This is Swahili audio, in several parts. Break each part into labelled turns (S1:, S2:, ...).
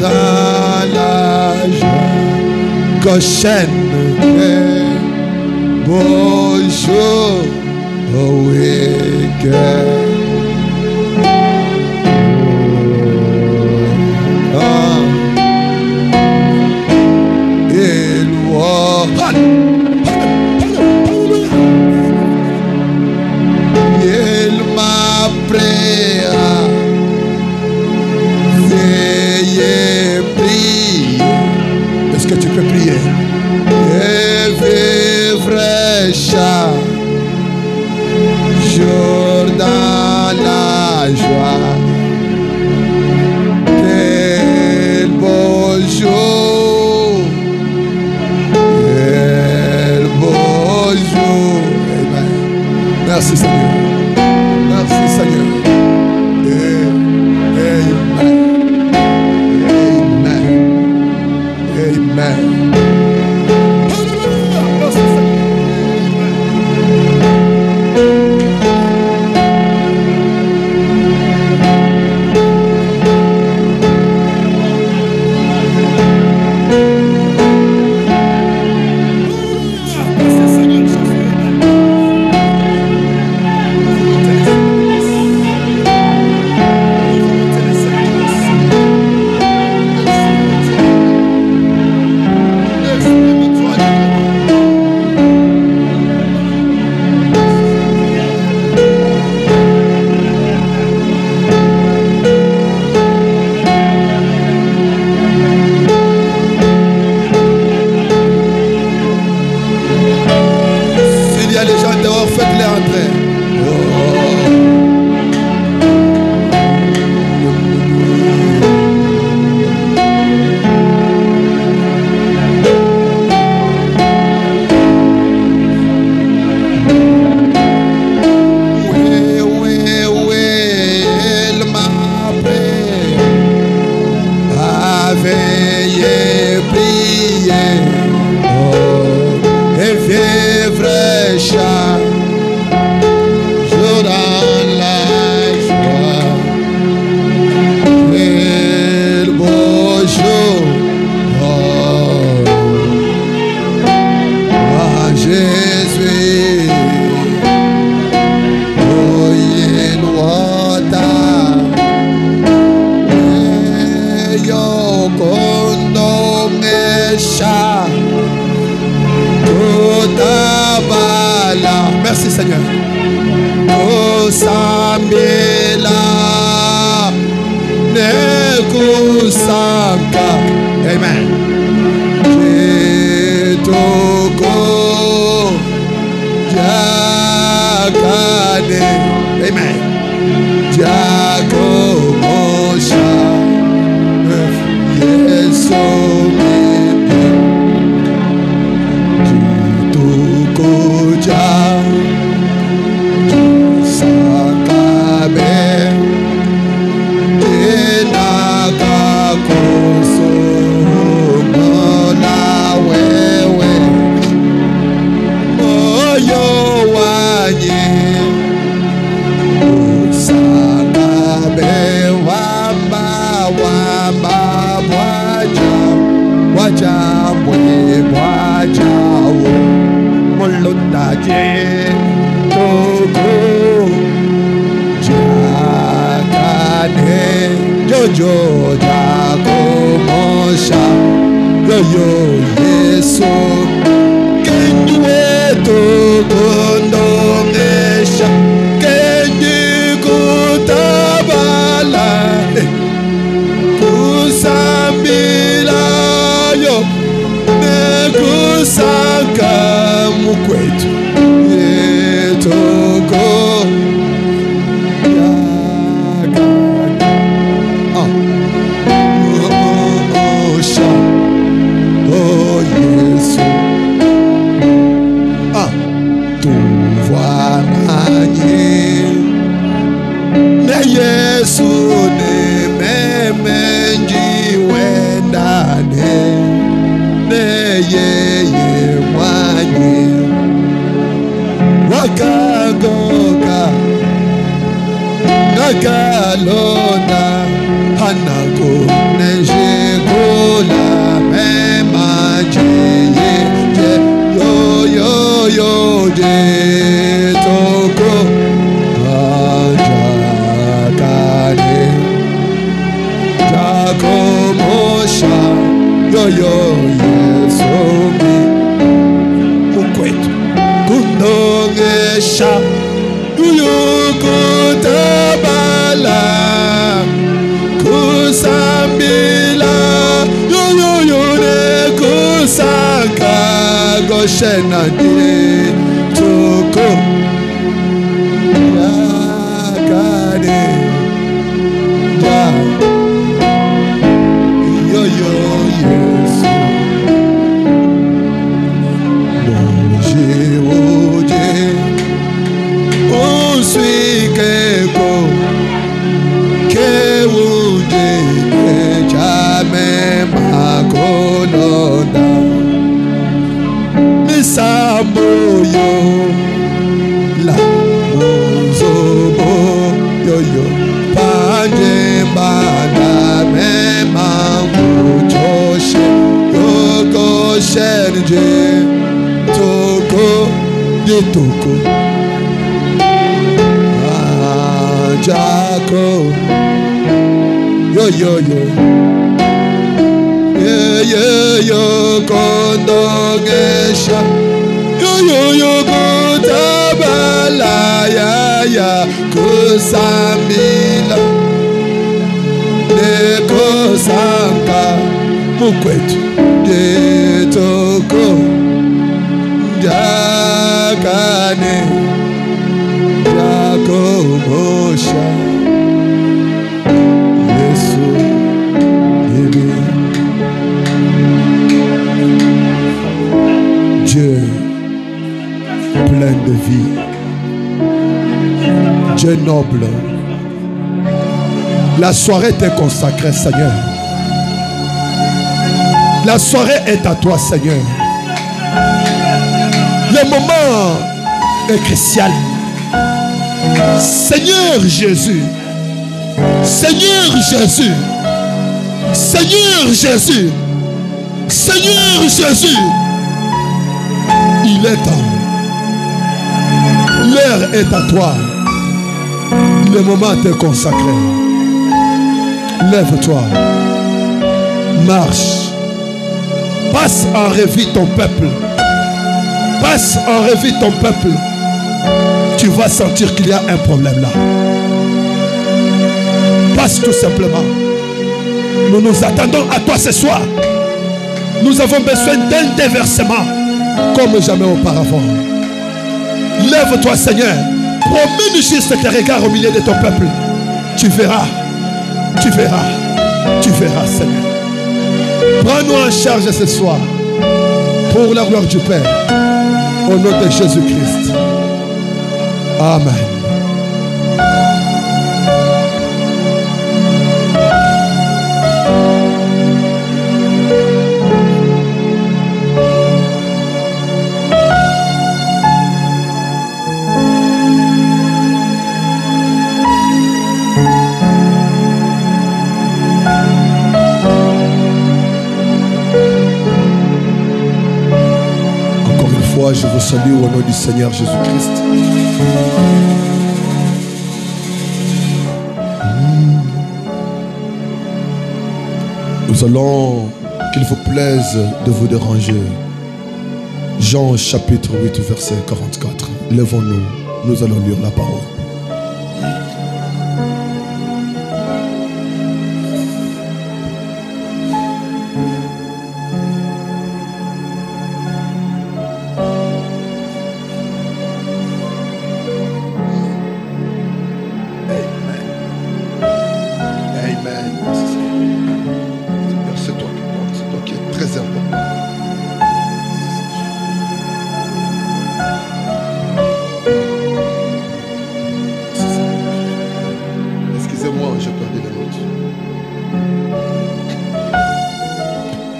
S1: dans la joie. Goshen, bonjour, oh week-end. Que tu peux prier et vivre chaque jour dans la joie. Quel beau jour, quel beau jour. Amen. Merci Seigneur, merci Seigneur. Amen. Merci Seigneur. Amen. Amen. Nagalona Hanako Neje Yo yesomi mukwetu kunongesha uyukutabala kusambila yoyoyone kusaka goshenadire tuko yakane ya yoyo yesu moje oje usuikeko keuje chame makolonda misamoyo la mozobo yoyo pande banda mema muchoshe yoko shenje toko ditoko ajako yo yo kondogesha yo kutabala ya kusambila nekosanka mukwetu detoko jakane jakobosha Yesu Amen. Dieu plein de vie, Dieu noble, la soirée t'est consacrée, Seigneur. La soirée est à toi, Seigneur. Le moment est crucial. Seigneur Jésus, Seigneur Jésus, Seigneur Jésus, Seigneur Jésus, il est temps. L'heure est à toi. Le moment t'est consacré. Lève-toi. Marche. Passe en revue ton peuple. Passe en revue ton peuple. Tu vas sentir qu'il y a un problème là. Passe tout simplement. Nous nous attendons à toi ce soir. Nous avons besoin d'un déversement comme jamais auparavant. Lève-toi, Seigneur. Promène juste tes regards au milieu de ton peuple. Tu verras. Tu verras. Tu verras, Seigneur. Prends-nous en charge ce soir. Pour la gloire du Père. Au nom de Jésus-Christ. Amen. Je vous salue au nom du Seigneur Jésus-Christ. Nous allons, qu'il vous plaise de vous déranger. Jean chapitre 8 verset 44. Lèvons-nous, nous allons lire la parole.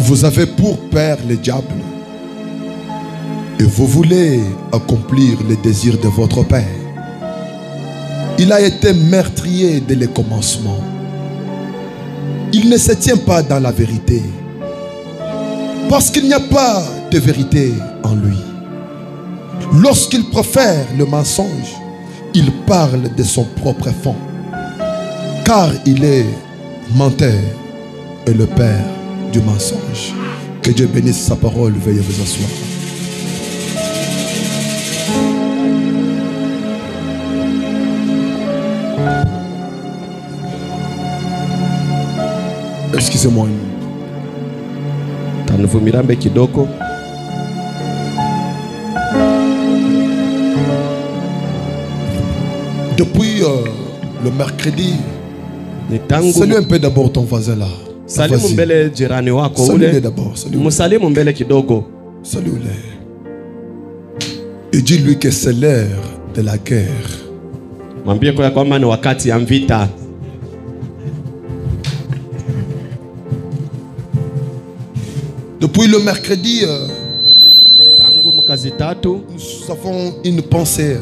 S1: Vous avez pour père le diable et vous voulez accomplir les désirs de votre père. Il a été meurtrier dès le commencement. Il ne se tient pas dans la vérité parce qu'il n'y a pas de vérité en lui. Lorsqu'il profère le mensonge, il parle de son propre fond, car il est menteur et le père du mensonge. Que Dieu bénisse sa parole. Veuillez vous asseoir. Excusez-moi. Depuis le mercredi, salue un peu d'abord ton voisin là.
S2: Salimu mbele jirani wako ule.
S1: Salue-le d'abord.
S2: Musalimu mbele kidogo.
S1: Salue-le. Et dis-lui que c'est l'heure de la guerre.
S2: Mwambie kwa kwamba ni wakati ya vita.
S1: Depuis le mercredi,
S2: tangu mkazi tatu,
S1: nous avons une pensée.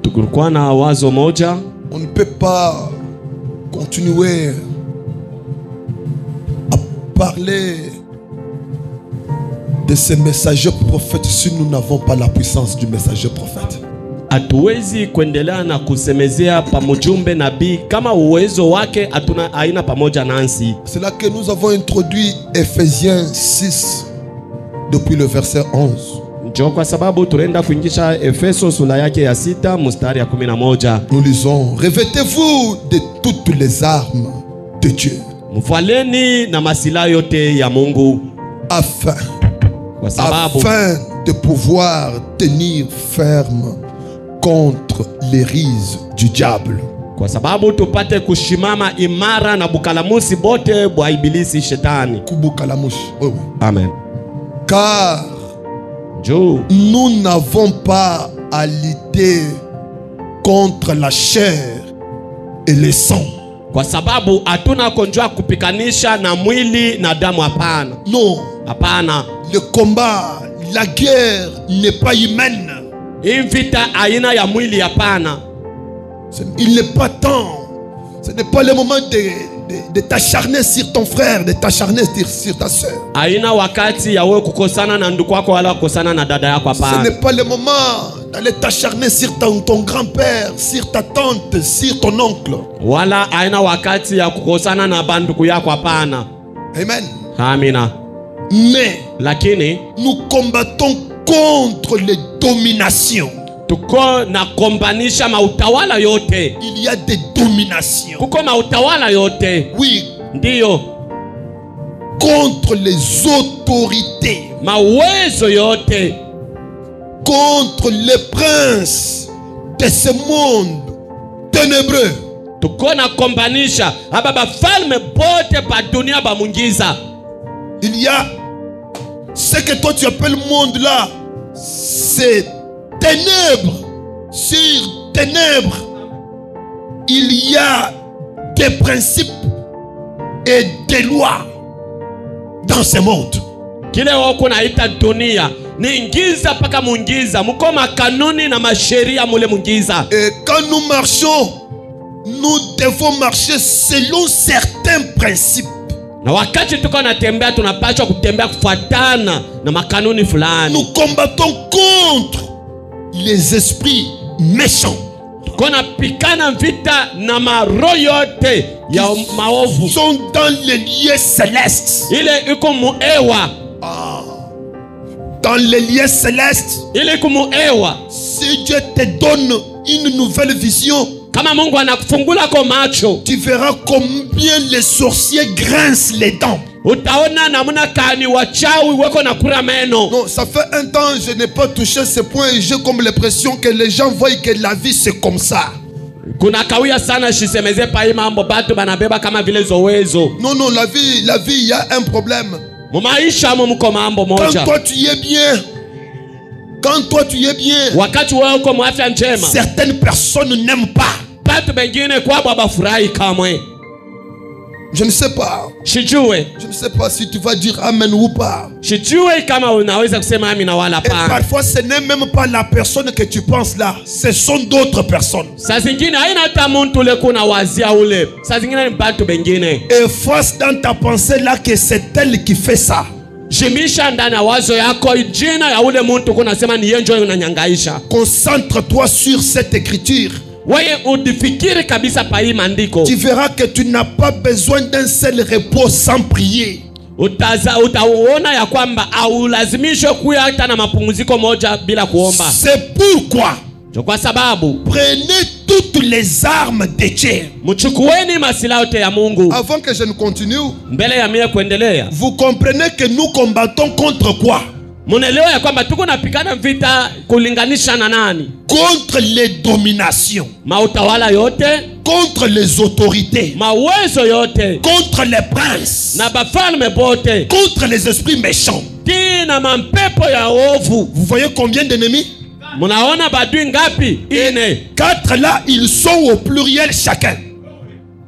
S2: Tukulikuwa na wazo moja.
S1: On ne peut pas continuer à parler de ces messagers prophètes si nous n'avons pas la puissance du messager prophète.
S2: Hatuwezi kuendelea na kusemezea pamujumbe nabii kama uwezo wake hatuna aina pamoja nansi.
S1: C'est là que nous avons introduit Ephésiens 6 depuis le verset 11.
S2: Njoo kwa sababu tunaenda kuingisha Efeso sura yake ya 6 mstari ya 11.
S1: Nous lisons: Revêtez-vous de toutes les armes de Dieu.
S2: Mvaleni na masilaha yote ya Mungu
S1: afin de pouvoir tenir ferme contre les rises du diable.
S2: Kwa sababu tupate kushimama imara na bukalamusi bote bwa ibilisi shetani.
S1: Kubukalamushi. Oui.
S2: Amen.
S1: Car nous n'avons pas à lutter contre la chair et le sang.
S2: Kwa sababu hatuna konjwa kupikanisha na mwili na damu, hapana.
S1: Non.
S2: Hapana.
S1: Le combat, la guerre n'est pas humaine.
S2: Invita aina ya mwili, hapana.
S1: Il n'est pas temps. Ce n'est pas le moment de t'acharner sur ton frère, de t'acharner sur ta soeur.
S2: Aina wakati ya wewe kukosana na ndugu wako wala kukosana na dada yako, hapana.
S1: Ce n'est pas le moment d'aller t'acharner sur ton grand-père, sur ta tante, sur ton oncle.
S2: Wala aina wakati ya kukosana na banduku yako, hapana.
S1: Amen.
S2: Amina.
S1: Mais
S2: lakini
S1: nous combattons contre les dominations.
S2: Tuko na kombanisha mautawala yote.
S1: Il y a des dominations.
S2: Kuko mautawala yote.
S1: Oui.
S2: Ndiyo.
S1: Contre les autorités.
S2: Mawezo yote.
S1: Contre les princes de ce monde ténébreux.
S2: Tuko na kombanisha ababa falme bote pa dunia ba mungiza.
S1: Il y a ce que toi tu appelles monde là, c'est ténèbres sur ténèbres. Il y a des principes et des lois dans ce monde.
S2: Kile wako naita dunia ni ingiza paka mungiza, mukoma kanuni na masheria mule mungiza.
S1: Et quand nous marchons, nous devons marcher selon certains principes.
S2: Na wakati tuko natembea tunapaswa kutembea kufuatana na makanuni fulani.
S1: Nous combattons contre les esprits méchants.
S2: Kona pikana vita na maroho yote ya maovu.
S1: Sont dans les lieux célestes.
S2: Ile iko muewa.
S1: Dans les lieux célestes.
S2: Ile iko muewa.
S1: Si Dieu te donne une nouvelle vision,
S2: kama Mungu anakufungula kwa macho,
S1: tu verras combien les sorciers grincent les dents.
S2: Utaona namna kani wachawi wako na kura meno.
S1: Non, ça fait un temps je n'ai pas touché ce point et j'ai comme l'impression que les gens voient que la vie c'est comme ça.
S2: Kuna kawia sana shisemeze pa hii mambo batu banabeba kama vile zowezo.
S1: Non, non, la vie il y a un problème.
S2: Mumaisha mko mambo moja.
S1: Quand toi tu es bien, quand toi tu es bien,
S2: wakati wewe uko mwafya njema,
S1: certaines personnes n'aiment pas.
S2: Batu bengine kwa baba furahi kamwe.
S1: Je ne sais pas.
S2: Shijue.
S1: Je ne sais pas si tu vas dire amen ou pas.
S2: Shijue kama unaweza kusema amina wala pa.
S1: Et parfois ce n'est même pas la personne que tu penses là, ce sont d'autres personnes.
S2: Saa zingine haina hata mtu ule kuna wazia ule. Saa zingine ni batu bengine.
S1: Efface dans ta pensée là que c'est elle qui fait ça.
S2: Jimisha ndani wazo yako jina ya ule mtu kuna sema ni yeye ndio unanyangaisha.
S1: Concentre-toi sur cette écriture.
S2: Tu
S1: verras que tu n'as pas besoin d'un seul repos sans prier.
S2: utaona ya kwamba haulazimishwe kuya hata na mapumziko moja bila kuomba.
S1: C'est pourquoi
S2: Kwa sababu
S1: prenez toutes les armes de Dieu.
S2: mchukueni masilaha yote ya Mungu.
S1: Avant que je ne continue,
S2: Mbele ya mimi kuendelea,
S1: vous comprenez que nous combattons contre quoi?
S2: Munaelewa ya kwamba tuko napigana vita kulinganisha na nani?
S1: Contre les dominations,
S2: Mautawala yote,
S1: contre les autorités,
S2: mawezo yote,
S1: contre les princes,
S2: na bafalme bote,
S1: contre les esprits méchants.
S2: tina mampepo ya ovu.
S1: Vous voyez combien d'ennemis?
S2: Munaona badui ngapi? Ine.
S1: 4 là, ils sont au pluriel chacun.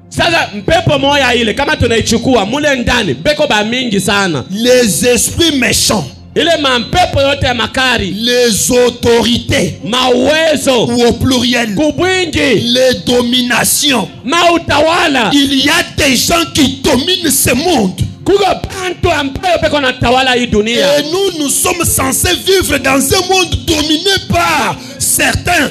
S2: Sasa mpepo moya ile kama tunaichukua mule ndani beko ba mingi sana.
S1: Les esprits méchants,
S2: Ile mampepo yote ya makari,
S1: les autorités,
S2: mawezo
S1: ou au pluriel,
S2: kubwingi,
S1: les dominations.
S2: mautawala.
S1: Il y a des gens qui dominent ce monde.
S2: Kuko bantu ambayo beko na tawala hii dunia.
S1: Et nous sommes censés vivre dans un monde dominé par certains.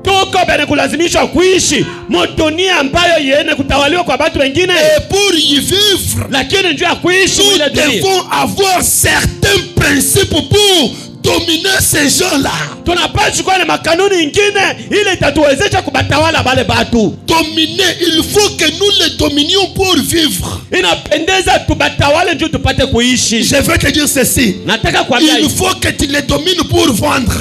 S2: Tuko bene kulazimishwa kuishi mudunia ambayo yene kutawaliwa kwa watu wengine.
S1: Et pour y vivre,
S2: Lakini njoo ya kuishi
S1: nous
S2: ile dunia,
S1: devons avoir certains principes pour dominer ces gens-là.
S2: tunapaswa kuwa na makanuni ingine ili itatuwezesha kubatawala wale batu.
S1: Dominer, il faut que nous les dominions pour vivre.
S2: Inapendeza tubatawale njoo tupate kuishi.
S1: Je vais te dire ceci.
S2: Nataka kuambia
S1: Il faut que tu les domines pour vendre.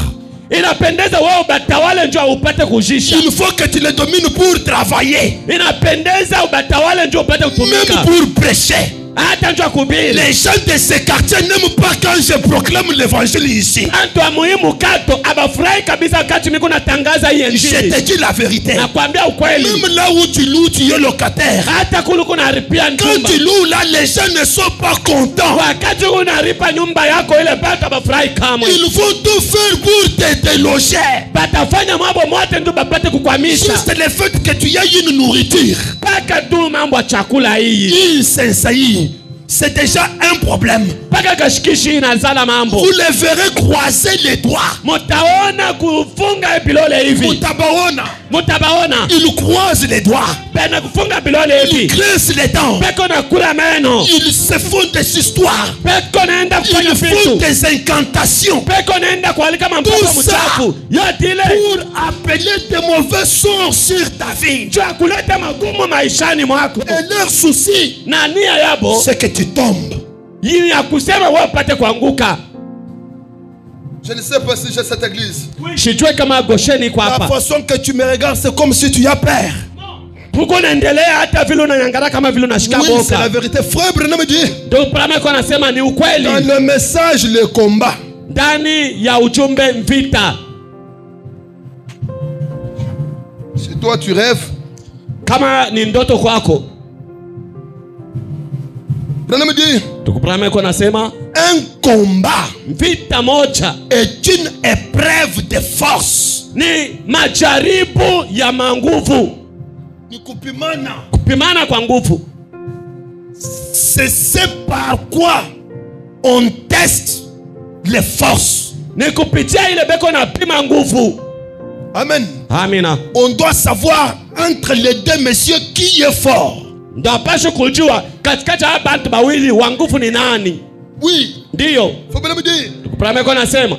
S2: inapendeza wewe ubatawale njoo upate kujisha.
S1: Il faut que tu les domines pour travailler.
S2: Inapendeza ubatawale njoo upate kutumika.
S1: Même pour prêcher.
S2: Hata njoo kuhubiri.
S1: Les gens de ce quartier n'aiment pas quand je proclame l'évangile ici.
S2: Antu wa muhimu kato abafurahi kabisa wakati mimi natangaza hii
S1: Je
S2: injili.
S1: te dis la vérité.
S2: Nakwambia ukweli.
S1: Même là où tu loues, tu es locataire.
S2: Hata kuluko unaripia
S1: Quand
S2: nyumba.
S1: tu loues là, les gens ne sont pas contents.
S2: Wakati unaripa nyumba yako ile bata bafurahi kamwe.
S1: Il faut tout faire pour te déloger.
S2: Batafanya mambo mote ndio bapate kukwamisha.
S1: Juste le fait que tu aies une nourriture,
S2: Paka tu mambo ya chakula hii.
S1: il s'insaillit. C'est déjà un problème.
S2: Paka kashikishi inazala mambo.
S1: Vous les verrez croiser les doigts.
S2: Mutaona kufunga bilole hivi. Mutabaona.
S1: Ils croisent les doigts.
S2: Bena kufunga bilole
S1: Ils
S2: hivi.
S1: grincent les dents.
S2: Peko na kula meno.
S1: Ils se font des histoires.
S2: Peko naenda kufanya
S1: Ils font
S2: vitu.
S1: des incantations
S2: Peko naenda kualika mambo
S1: Tout ça.
S2: mchafu. Yote ile
S1: pour appeler des mauvais sorts sur ta vie.
S2: njoo kuleta magumu maishani mwako.
S1: Et leur souci,
S2: Na nia yabo
S1: c'est que tu tombes.
S2: hii ya kusema wewe upate kuanguka.
S1: Je ne sais pas si j'ai cette église.
S2: Sijue kama Gosheni kwa
S1: La
S2: hapa.
S1: façon que tu me regardes, c'est comme si tu as peur.
S2: Tuko naendelea hata vile unanyangara kama vile unashika
S1: Oui, c'est la
S2: boka.
S1: vérité. Frère Branham dit,
S2: Ndio Branham kwa anasema ni
S1: dans
S2: ukweli.
S1: le message, le combat.
S2: Ndani ya ujumbe vita.
S1: Si toi tu rêves,
S2: Kama ni ndoto kwako.
S1: Branham dit,
S2: Tuko Branham kwa anasema
S1: un combat
S2: vita moja
S1: est une épreuve de force.
S2: ni majaribu ya manguvu.
S1: Ni kupimana.
S2: Kupimana kwa nguvu.
S1: C'est ce par quoi on teste les forces.
S2: Ni kupitia ile beko na pima nguvu.
S1: Amen.
S2: Amina.
S1: On doit savoir entre les deux messieurs qui est fort.
S2: Ndio pasho kujua katikati ya bantu bawili wa nguvu ni nani.
S1: Oui.
S2: Ndio.
S1: Faut bien me dire.
S2: Tuko Branham kwa anasema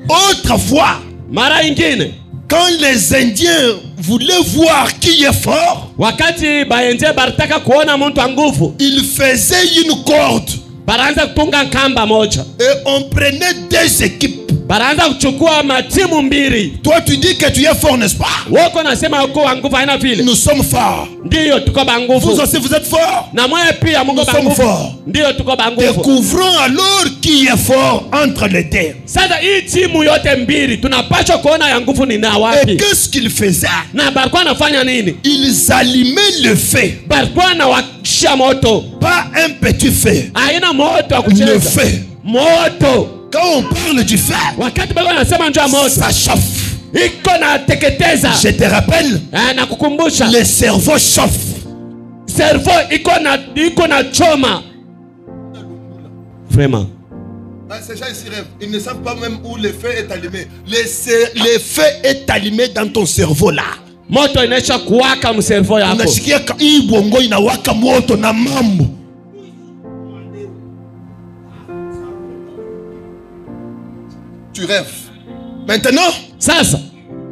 S1: Autrefois,
S2: mara ingine
S1: quand les Indiens voulaient voir qui est fort,
S2: wakati baenje baritaka kuona mtu wa nguvu,
S1: ils faisaient une corde
S2: baraanza kutunga kamba moja.
S1: et on prenait deux équipes.
S2: Baraanza kuchukua matimu mbili.
S1: Toi, tu dis que tu es fort, n'est-ce pas?
S2: Woko nasema uko wa nguvu haina vile.
S1: Nous sommes forts.
S2: Ndio tuko ba nguvu.
S1: Vous aussi, vous êtes forts.
S2: Na mwe pia Mungu
S1: Nous
S2: ba
S1: sommes
S2: nguvu.
S1: forts.
S2: Ndio tuko ba nguvu.
S1: Découvrons alors qui est fort entre les deux.
S2: Sasa hii timu yote mbili tunapaswa kuona ya nguvu ni na
S1: Et
S2: wapi.
S1: qu'est-ce qu'ils faisaient?
S2: Na barikuwa nafanya nini?
S1: Ils allumaient le feu.
S2: Barikuwa na wakisha moto.
S1: Pas un petit feu.
S2: Haina moto wa
S1: Le
S2: kucheza.
S1: feu.
S2: Moto.
S1: Quand on parle du feu,
S2: Wakati bado nasema njoo moto.
S1: ça chauffe.
S2: Iko na teketeza.
S1: Je te rappelle,
S2: Na kukumbusha.
S1: le cerveau chauffe.
S2: Servo iko na choma. Vraiment.
S1: Ces gens ici rêvent. Ils ne savent pas même où le feu est allumé. Le feu est allumé dans ton cerveau là.
S2: Moto inaisha kuwaka mservo yako.
S1: Unasikia hii bongo inawaka moto na mambo. tu rêves. Maintenant,
S2: Sasa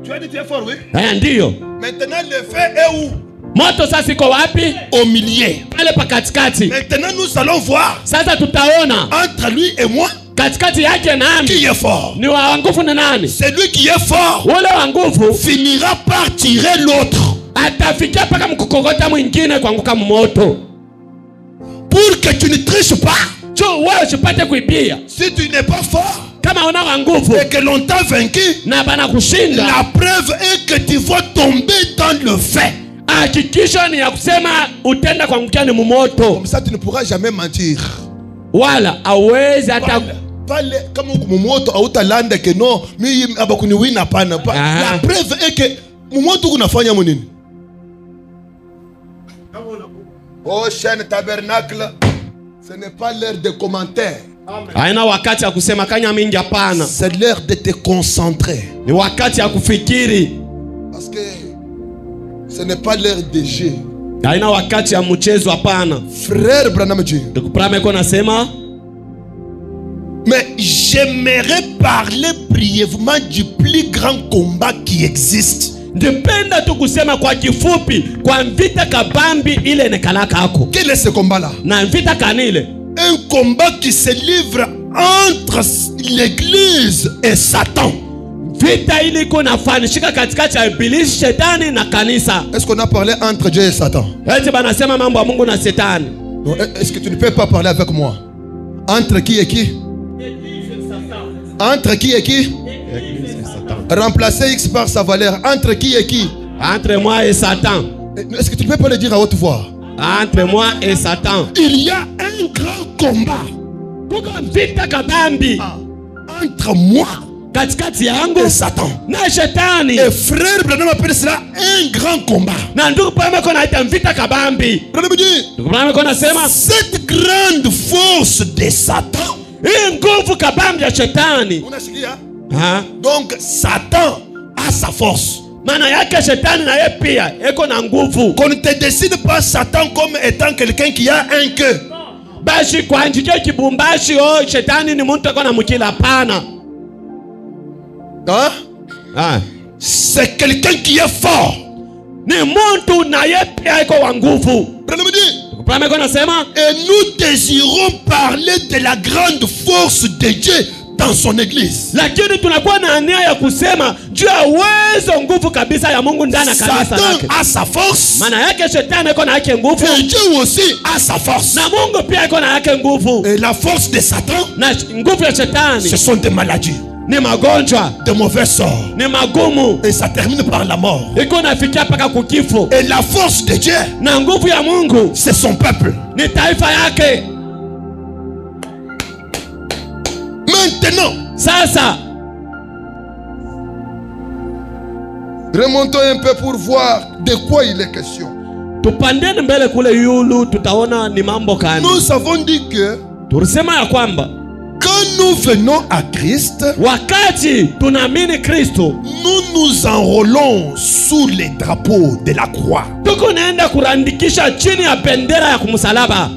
S1: tu as dit tu es fort, oui.
S2: ndiyo.
S1: Maintenant, le feu est où?
S2: Moto sasa iko wapi?
S1: Au milieu.
S2: Pale pa katikati.
S1: Maintenant, nous allons voir
S2: Sasa tutaona
S1: entre lui et moi
S2: katikati yake nani
S1: qui est fort.
S2: ni wa nguvu ni nani.
S1: Celui qui est fort
S2: Ule wa nguvu
S1: finira par tirer l'autre.
S2: atafikia paka mkukogota mwingine kuanguka mmoto.
S1: Pour que tu ne triches pas.
S2: Jo wewe usipate kuibia.
S1: Si tu n'es pas fort
S2: Kama una wa nguvu
S1: et que l'on t'a vaincu,
S2: na bana kushinda,
S1: la preuve est que tu vas tomber dans le feu.
S2: hakikisho ni ya kusema utenda kuangukia ni mmoto.
S1: Comme ça, tu ne pourras jamais mentir.
S2: Wala awezi hata
S1: Pale kama mumoto autalanda que non mi abakuni wina pana. La preuve est que mumoto kunafanya munini. Oh chaîne tabernacle, ce n'est pas l'heure de commentaires.
S2: haina wakati ya kusema kanya mingi, hapana.
S1: C'est l'heure de te concentrer.
S2: Ni wakati ya kufikiri.
S1: Parce que ce n'est pas l'heure de jeu.
S2: Haina wakati ya mchezo, hapana.
S1: Frère Branham Dieu.
S2: Ndukuprame ko nasema,
S1: mais j'aimerais parler brièvement du plus grand combat qui existe.
S2: ndipenda tu kusema kwa kifupi kwa vita kabambi ile nekalaka hako.
S1: Quel est ce combat là?
S2: Na vita kanile,
S1: un combat qui se livre entre l'église et Satan.
S2: Vita ili iko nafanishika katikati ya ibilisi, shetani na kanisa.
S1: Est-ce qu'on a parlé entre Dieu et Satan?
S2: Eti banasema mambo ya Mungu na Shetani.
S1: Est-ce que tu ne peux pas parler avec moi? Entre qui et qui? Entre qui et qui? Remplacer X par sa valeur. Entre qui et qui?
S2: Entre moi et Satan.
S1: Est-ce que tu ne peux pas le dire à haute voix?
S2: Entre moi et Satan.
S1: Il y a un grand combat.
S2: Kuko vita kabambi
S1: entre moi
S2: katikati yangu
S1: et Satan.
S2: Na Shetani.
S1: Et frère Branham appelle cela un grand combat.
S2: Na ndugu pame kona ita vita kabambi. Ndugu pame kona sema
S1: cette grande force de Satan.
S2: Hii nguvu kabambi ya Shetani.
S1: Unasikia?
S2: Donc
S1: Satan a sa force.
S2: Maana yake Shetani na yeye pia eko na nguvu.
S1: Qu'on ne te décide pas Satan comme étant quelqu'un qui a un queue.
S2: Bashi kwa njike kibumbashi Shetani ni mtu akona mkila pana.
S1: C'est quelqu'un qui est fort.
S2: Ni mtu na yeye pia eko wa nguvu.
S1: Et nous désirons parler de la grande force de Dieu dans son église.
S2: Lakini tunakuwa na nia ya kusema juu ya uwezo nguvu kabisa ya Mungu ndani ya kanisa lake.
S1: Satan a sa force.
S2: Maana yake Shetani iko na yake nguvu.
S1: Et Dieu aussi a sa force.
S2: Na Mungu pia iko na yake nguvu.
S1: Et la force de Satan,
S2: na nguvu ya Shetani,
S1: ce sont des maladies,
S2: ni magonjwa,
S1: de mauvais sorts,
S2: ni magumu.
S1: Et ça termine par la mort.
S2: Iko nafikia paka kukifo.
S1: Et la force de Dieu,
S2: na nguvu ya Mungu,
S1: c'est son peuple.
S2: Ni taifa yake.
S1: Maintenant,
S2: sasa
S1: remontons un peu pour voir de quoi il est question.
S2: Tupandeni mbele kule yulu tutaona ni mambo gani.
S1: Nous avons dit que
S2: tulisema ya kwamba
S1: quand nous venons à Christ,
S2: wakati tunaamini Kristo,
S1: nous nous enrôlons sous les drapeaux de la croix.
S2: Tuko naenda kurandikisha chini ya bendera ya kumsalaba.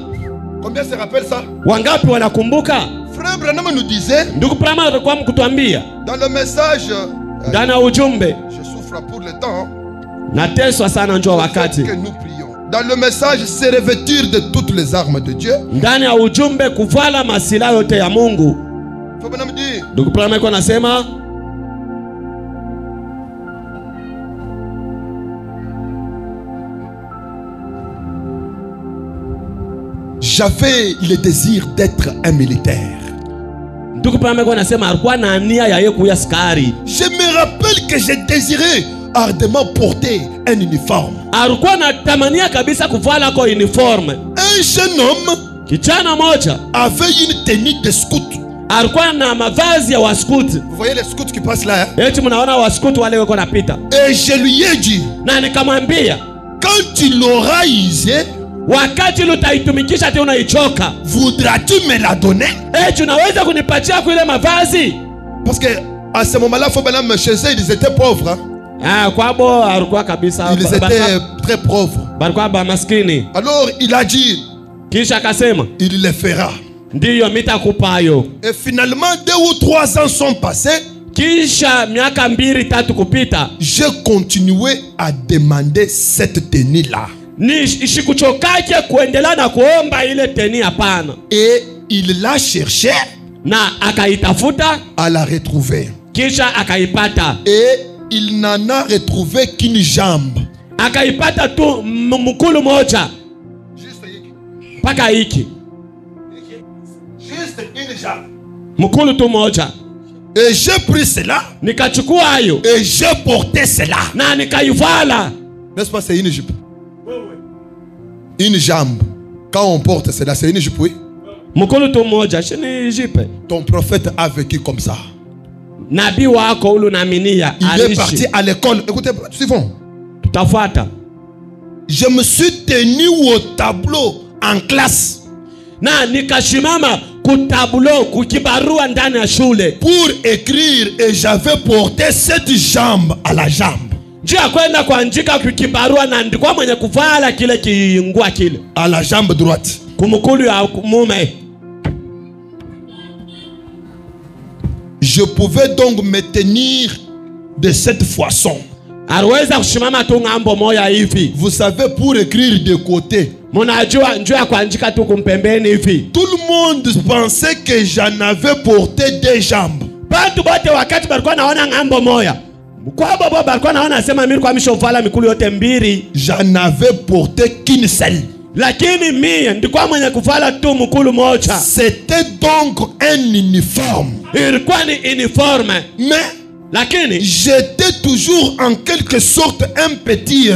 S1: Combien se rappelle ça?
S2: Wangapi wanakumbuka?
S1: Frère Branham nous disait,
S2: ndugu Branham alikuwa mkutuambia
S1: dans le message,
S2: ndani ya ujumbe,
S1: je souffre pour le temps,
S2: nateswa sana njoo wakati
S1: que nous prions. Dans le message, c'est revêtir de toutes les armes de Dieu.
S2: Ndani ya ujumbe kuvala masila yote ya Mungu. Ndugu Branham alikuwa anasema
S1: j'avais le désir d'être un militaire.
S2: Ndugu Branham alikuwa anasema alikuwa na nia ya yeye kuwa askari.
S1: Je me rappelle que j'ai désiré ardemment porter un uniforme.
S2: Alikuwa anatamania kabisa kuvala kwa uniforme.
S1: Un jeune homme,
S2: kijana moja,
S1: avait une tenue de scout.
S2: Alikuwa na mavazi ya wascout.
S1: Vous voyez les scouts qui passent là, hein?
S2: Eti mnaona wascout wale wako napita.
S1: Et je lui ai dit,
S2: na nikamwambia,
S1: quand tu l'auras usé,
S2: wakati utaitumikisha tena unaichoka,
S1: voudras-tu me la donner?
S2: Eti unaweza kunipatia kwa ile mavazi?
S1: Parce que à ce moment-là, Fobana chez eux, ils étaient pauvres, hein?
S2: Kwabo alikuwa kabisa,
S1: ils étaient très pauvres.
S2: Balikuwa ba maskini.
S1: Alors il a dit,
S2: kisha akasema,
S1: il le fera.
S2: ndiyo mitakupa hayo.
S1: Et finalement 2 ou 3 ans sont passés.
S2: Kisha miaka 2-3 kupita,
S1: J'ai continué à demander cette tenue-là.
S2: ni shikuchokake kuendelea na kuomba ile teni hapana.
S1: Et il l'a cherché,
S2: Na akaitafuta,
S1: à la retrouver.
S2: kisha akaipata.
S1: Et il n'en a retrouvé qu'une jambe.
S2: Akaipata tu mkulu moja. Paka hiki.
S1: Juste une jambe.
S2: Mkulu tu moja.
S1: Et j'ai pris cela.
S2: Nikachukua hayo.
S1: Et j'ai porté cela.
S2: Na nikaivala.
S1: N'est-ce pas, c'est une jupe? Une jambe. Quand on porte cela, c'est une jupe, oui.
S2: Mkulu tu moja, shini jipe.
S1: Ton prophète a vécu comme ça.
S2: Nabii wako ulu naaminia
S1: Il est
S2: alishi.
S1: parti à l'école. Écoutez, suivons.
S2: Tutafuata.
S1: Je me suis tenu au tableau en classe
S2: Na nikashimama kutablo kukibarua ndani ya shule.
S1: pour écrire et j'avais porté cette jambe à la jambe.
S2: Njia kwenda kuandika kukibarua na ndikwa mwenye kuvala kile kiingua kile.
S1: À la jambe droite.
S2: Kumukulu ya mume.
S1: Je pouvais donc me tenir de cette façon.
S2: Aliweza kushimama tu ngambo moya hivi.
S1: Vous savez, pour écrire de côté,
S2: Munajua njia kuandika tu kumpembeni hivi.
S1: tout le monde pensait que j'en avais porté 2 jambes.
S2: Batu bote wakati balikuwa naona ngambo moya. Kwa baba balikuwa naona sema mimi kwa mishovala mikulu yote mbili.
S1: J'en avais porté qu'une seule.
S2: Lakini mie ndikuwa mwenye kuvala tu mkulu moja.
S1: C'était donc un uniforme.
S2: Ilikuwa ni uniforme.
S1: Mais
S2: Lakini
S1: j'étais toujours en quelque sorte un petit.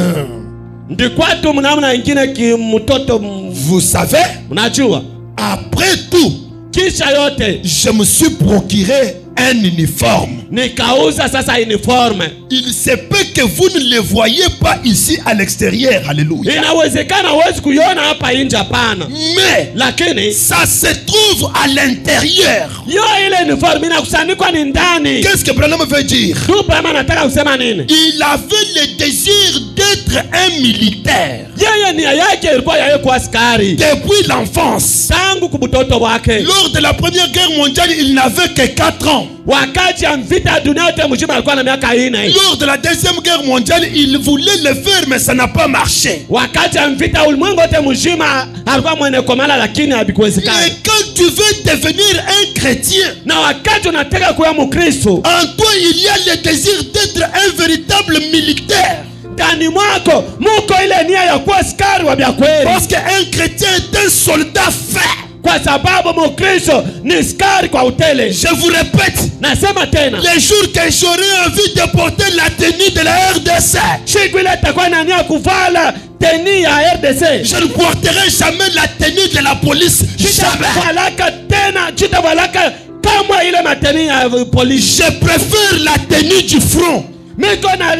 S2: ndikuwa tu mnamna ingine kimtoto.
S1: Vous savez,
S2: Mnajua
S1: après tout,
S2: kisha yote
S1: je me suis procuré un uniforme.
S2: nikauza sasa uniforme.
S1: Il se peut que vous ne le voyez pas ici à l'extérieur. Alléluia.
S2: Inawezekana huwezi kuiona hapa nje hapana.
S1: Mais
S2: Lakini
S1: ça se trouve à l'intérieur.
S2: yo ile uniforme inakusanyikwa ni ndani.
S1: Qu'est-ce que Branham veut dire?
S2: Tu Brahma nataka kusema nini?
S1: Il avait le désir d'être un militaire
S2: Yeye nia yake ilikuwa yeye kuwa askari.
S1: depuis l'enfance.
S2: Tangu kubutoto wake.
S1: Lors de la première guerre mondiale, il n'avait que 4 ans.
S2: Wakati ya vita ya dunia yote mzima alikuwa na miaka 4.
S1: Lors de la deuxième guerre mondiale, il voulait le faire, mais ça n'a pas marché.
S2: Wakati ya vita ulimwengu wote mzima alikuwa mwenye komala lakini habikuwezekana.
S1: Mais quand tu veux devenir un chrétien,
S2: Na wakati unataka kuwa Mkristo,
S1: en toi il y a le désir d'être un véritable militaire.
S2: ndani mwako muko ile nia ya kuwa askari wa vya kweli.
S1: Parce qu'un chrétien est un soldat fait.
S2: Kwa sababu Mkristo ni askari kwa utele.
S1: Je vous répète,
S2: Nasema tena,
S1: les jours que j'aurai envie de porter la tenue de la RDC,
S2: siku ile takuwa na nia kuvala teni ya RDC.
S1: je ne porterai jamais la tenue de la police. Jamais.
S2: Chitavalaka tena, chitavalaka kama ile mateni ya polisi.
S1: Je préfère la tenue du front.
S2: Miko na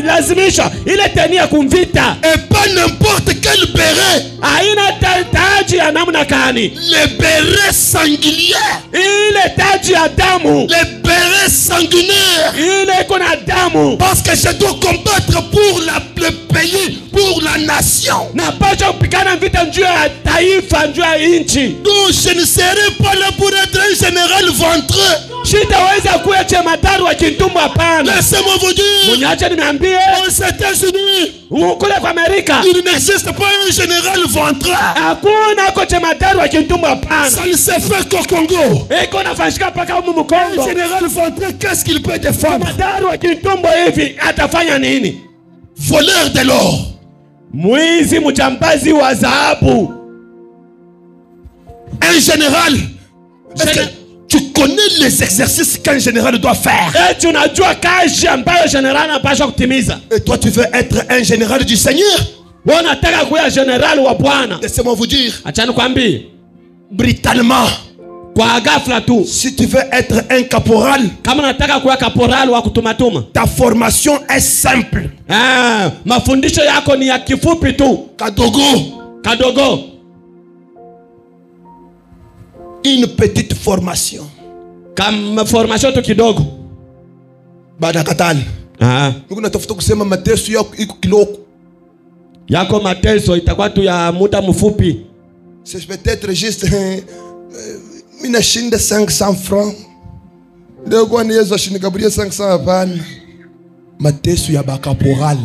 S2: lazimisha ile teni ya kumvita.
S1: Et pas n'importe quel béret.
S2: Haina taji ya namna gani.
S1: Les bérets sanguinaires.
S2: Ile taji ya damu.
S1: Les bérets sanguinaires.
S2: Ile iko na damu.
S1: Parce que je dois combattre pour le pays, pour la nation.
S2: Napasha kupigana vita njuu ya taifa, njuu ya inchi.
S1: Donc je ne serai pas là pour être un général ventreux.
S2: Sitaweza kuwa jemadari wa kintumbo hapana.
S1: Laissez-moi vous dire,
S2: Munyache nimeambie,
S1: aux États-Unis,
S2: kule kwa Amerika
S1: il n'existe pas un général ventreux.
S2: hakuna ko jemadari wa kintumbo hapana.
S1: Ça ne se fait qu'au Congo.
S2: Iko nafanyika mpaka humu
S1: Un
S2: Mkongo.
S1: général ventreux, qu'est-ce qu'il peut défendre?
S2: Jemadari wa kintumbo hivi atafanya nini?
S1: Voleur de l'or.
S2: Mwizi mjambazi wa dhahabu.
S1: Un général. Est-ce que tu connais les exercices qu'un général doit faire?
S2: Eti unajua kazi ambayo generali anapaswa kutimiza.
S1: Et toi, tu veux être un général du Seigneur?
S2: Wewe unataka kuwa generali wa Bwana.
S1: Laissez-moi vous dire,
S2: Acha nikwambie,
S1: brutalement,
S2: kwa ghafla tu,
S1: si tu veux être un caporal,
S2: kama unataka kuwa kaporali wa kutumatuma,
S1: ta formation est simple.
S2: mafundisho yako ni ya kifupi tu, kadogo.
S1: Une petite formation.
S2: Kama formation tu kidogo.
S1: Baada katali. Mungu natafuta kusema mateso yako iko kiloko.
S2: Yako mateso itakuwa tu ya muda mfupi.
S1: C'est peut-être juste Minashinda 500 francs. Leo kwa ni Yesu ashinikaburia 500 hapana. Mateso ya bakaporal.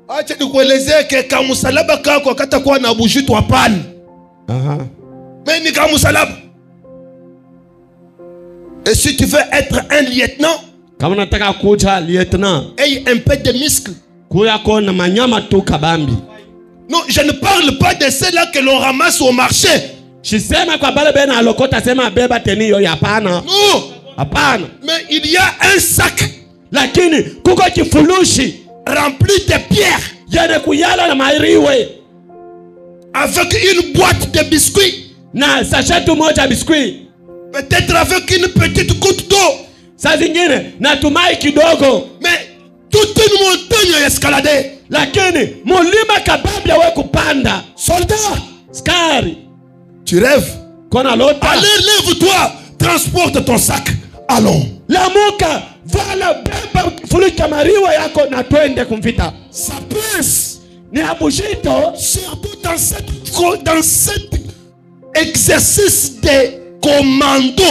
S1: Acha nikuelezee kama msalaba kako akata kuwa na bujitu hapana. Mais comme msalaba. Et si tu veux être un lieutenant,
S2: kama unataka kuja lieutenant,
S1: aie un peu de muscle.
S2: kuya kona manyama tu kabambi.
S1: Non, je ne parle pas de ceux-là que l'on ramasse au marché.
S2: Shisema kwa bale bena alokota sema beba teni yo hapana.
S1: Non.
S2: Hapana.
S1: Mais il y a un sac,
S2: lakini kuko kifurushi
S1: rempli de pierres,
S2: yene kuyala na mairiwe,
S1: avec une boîte de biscuits,
S2: na sachet moja biscuit,
S1: peut-être avec une petite goutte d'eau.
S2: Saa zingine na tumai kidogo.
S1: Mais toute une montagne escaladée.
S2: Lakini mulima kababla we kupanda.
S1: Soldat,
S2: skari,
S1: tu rêves?
S2: Kona lota.
S1: Allez, lève-toi, transporte ton sac. Allons.
S2: Lamuka, vala beba fulika mariwa yako na twende kumvita.
S1: Ça pèse.
S2: Ni abushito.
S1: Surtout dans cet exercice de commando.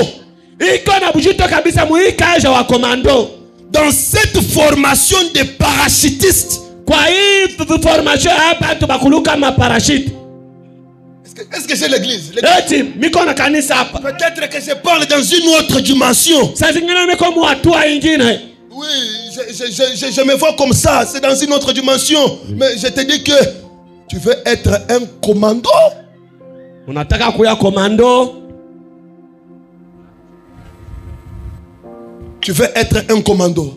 S2: Iko na abushito kabisa muikaja wa commando.
S1: Dans cette formation de parachutistes.
S2: Kwa hii formation hapa tubakuluka ma parachute.
S1: Est-ce que j'ai l'église?
S2: Eti miko na kanisa hapa.
S1: Peut-être que je parle dans une autre dimension.
S2: Saa zingine miko muatua ingine.
S1: Oui, je me vois comme ça. C'est dans une autre dimension. Mais je te dis que tu veux être un commando.
S2: Unataka kuya commando.
S1: Tu veux être un commando.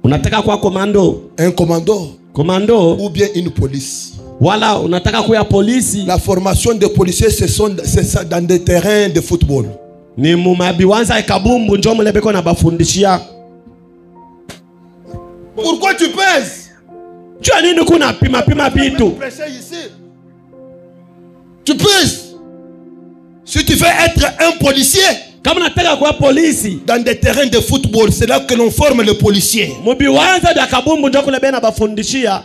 S2: Unataka kuwa commando.
S1: Un commando.
S2: Commando.
S1: Ou bien une police.
S2: Wala unataka kuya polisi.
S1: La formation des policiers, c'est dans des terrains de football.
S2: Ni mumabiwanza ekabumbu njo mulebeko na bafundishia.
S1: Pourquoi tu pèses?
S2: Tu as nini kuna pima bitu?
S1: Tu pèses. Si tu veux être un policier,
S2: kama unataka kuwa polisi,
S1: dans des terrains de football, c'est là que l'on forme les policiers.
S2: Mubiwanza bya kabumbu njo kulebe na bafundishia.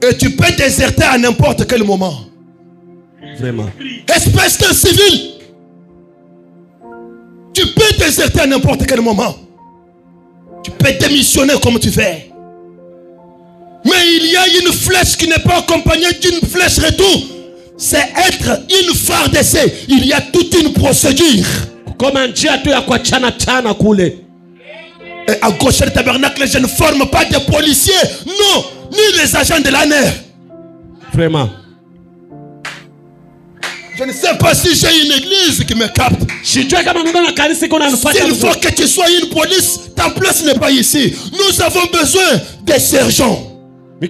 S1: Et tu peux déserter à n'importe quel moment.
S2: Vraiment.
S1: Espèce de civil. Tu peux déserter à n'importe quel moment. Tu peux démissionner comme tu fais. Mais il y a une flèche qui n'est pas accompagnée d'une flèche retour. C'est être une phare d'essai. Il y a toute une procédure.
S2: Kama njia tu ya kwa chana kule.
S1: Et à gauche du tabernacle, je ne forme pas de policiers. Non, ni les agents de l'ANR.
S2: Vraiment.
S1: Je ne sais pas si j'ai une église qui me capte. S'il faut que tu sois une police, ta place n'est pas ici. Nous avons besoin des sergents. La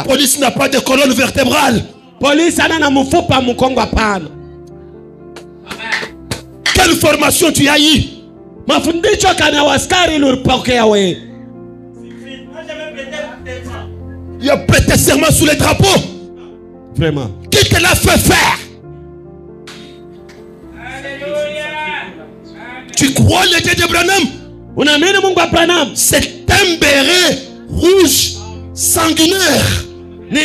S1: police n'a pas de colonne vertébrale. Quelle formation tu as eu? Il a prêté serment sous les drapeaux.
S2: Vraiment.
S1: Qui te l'a fait faire? Tu crois le Dieu de Branham? C'est un béret rouge sanguinaire. Là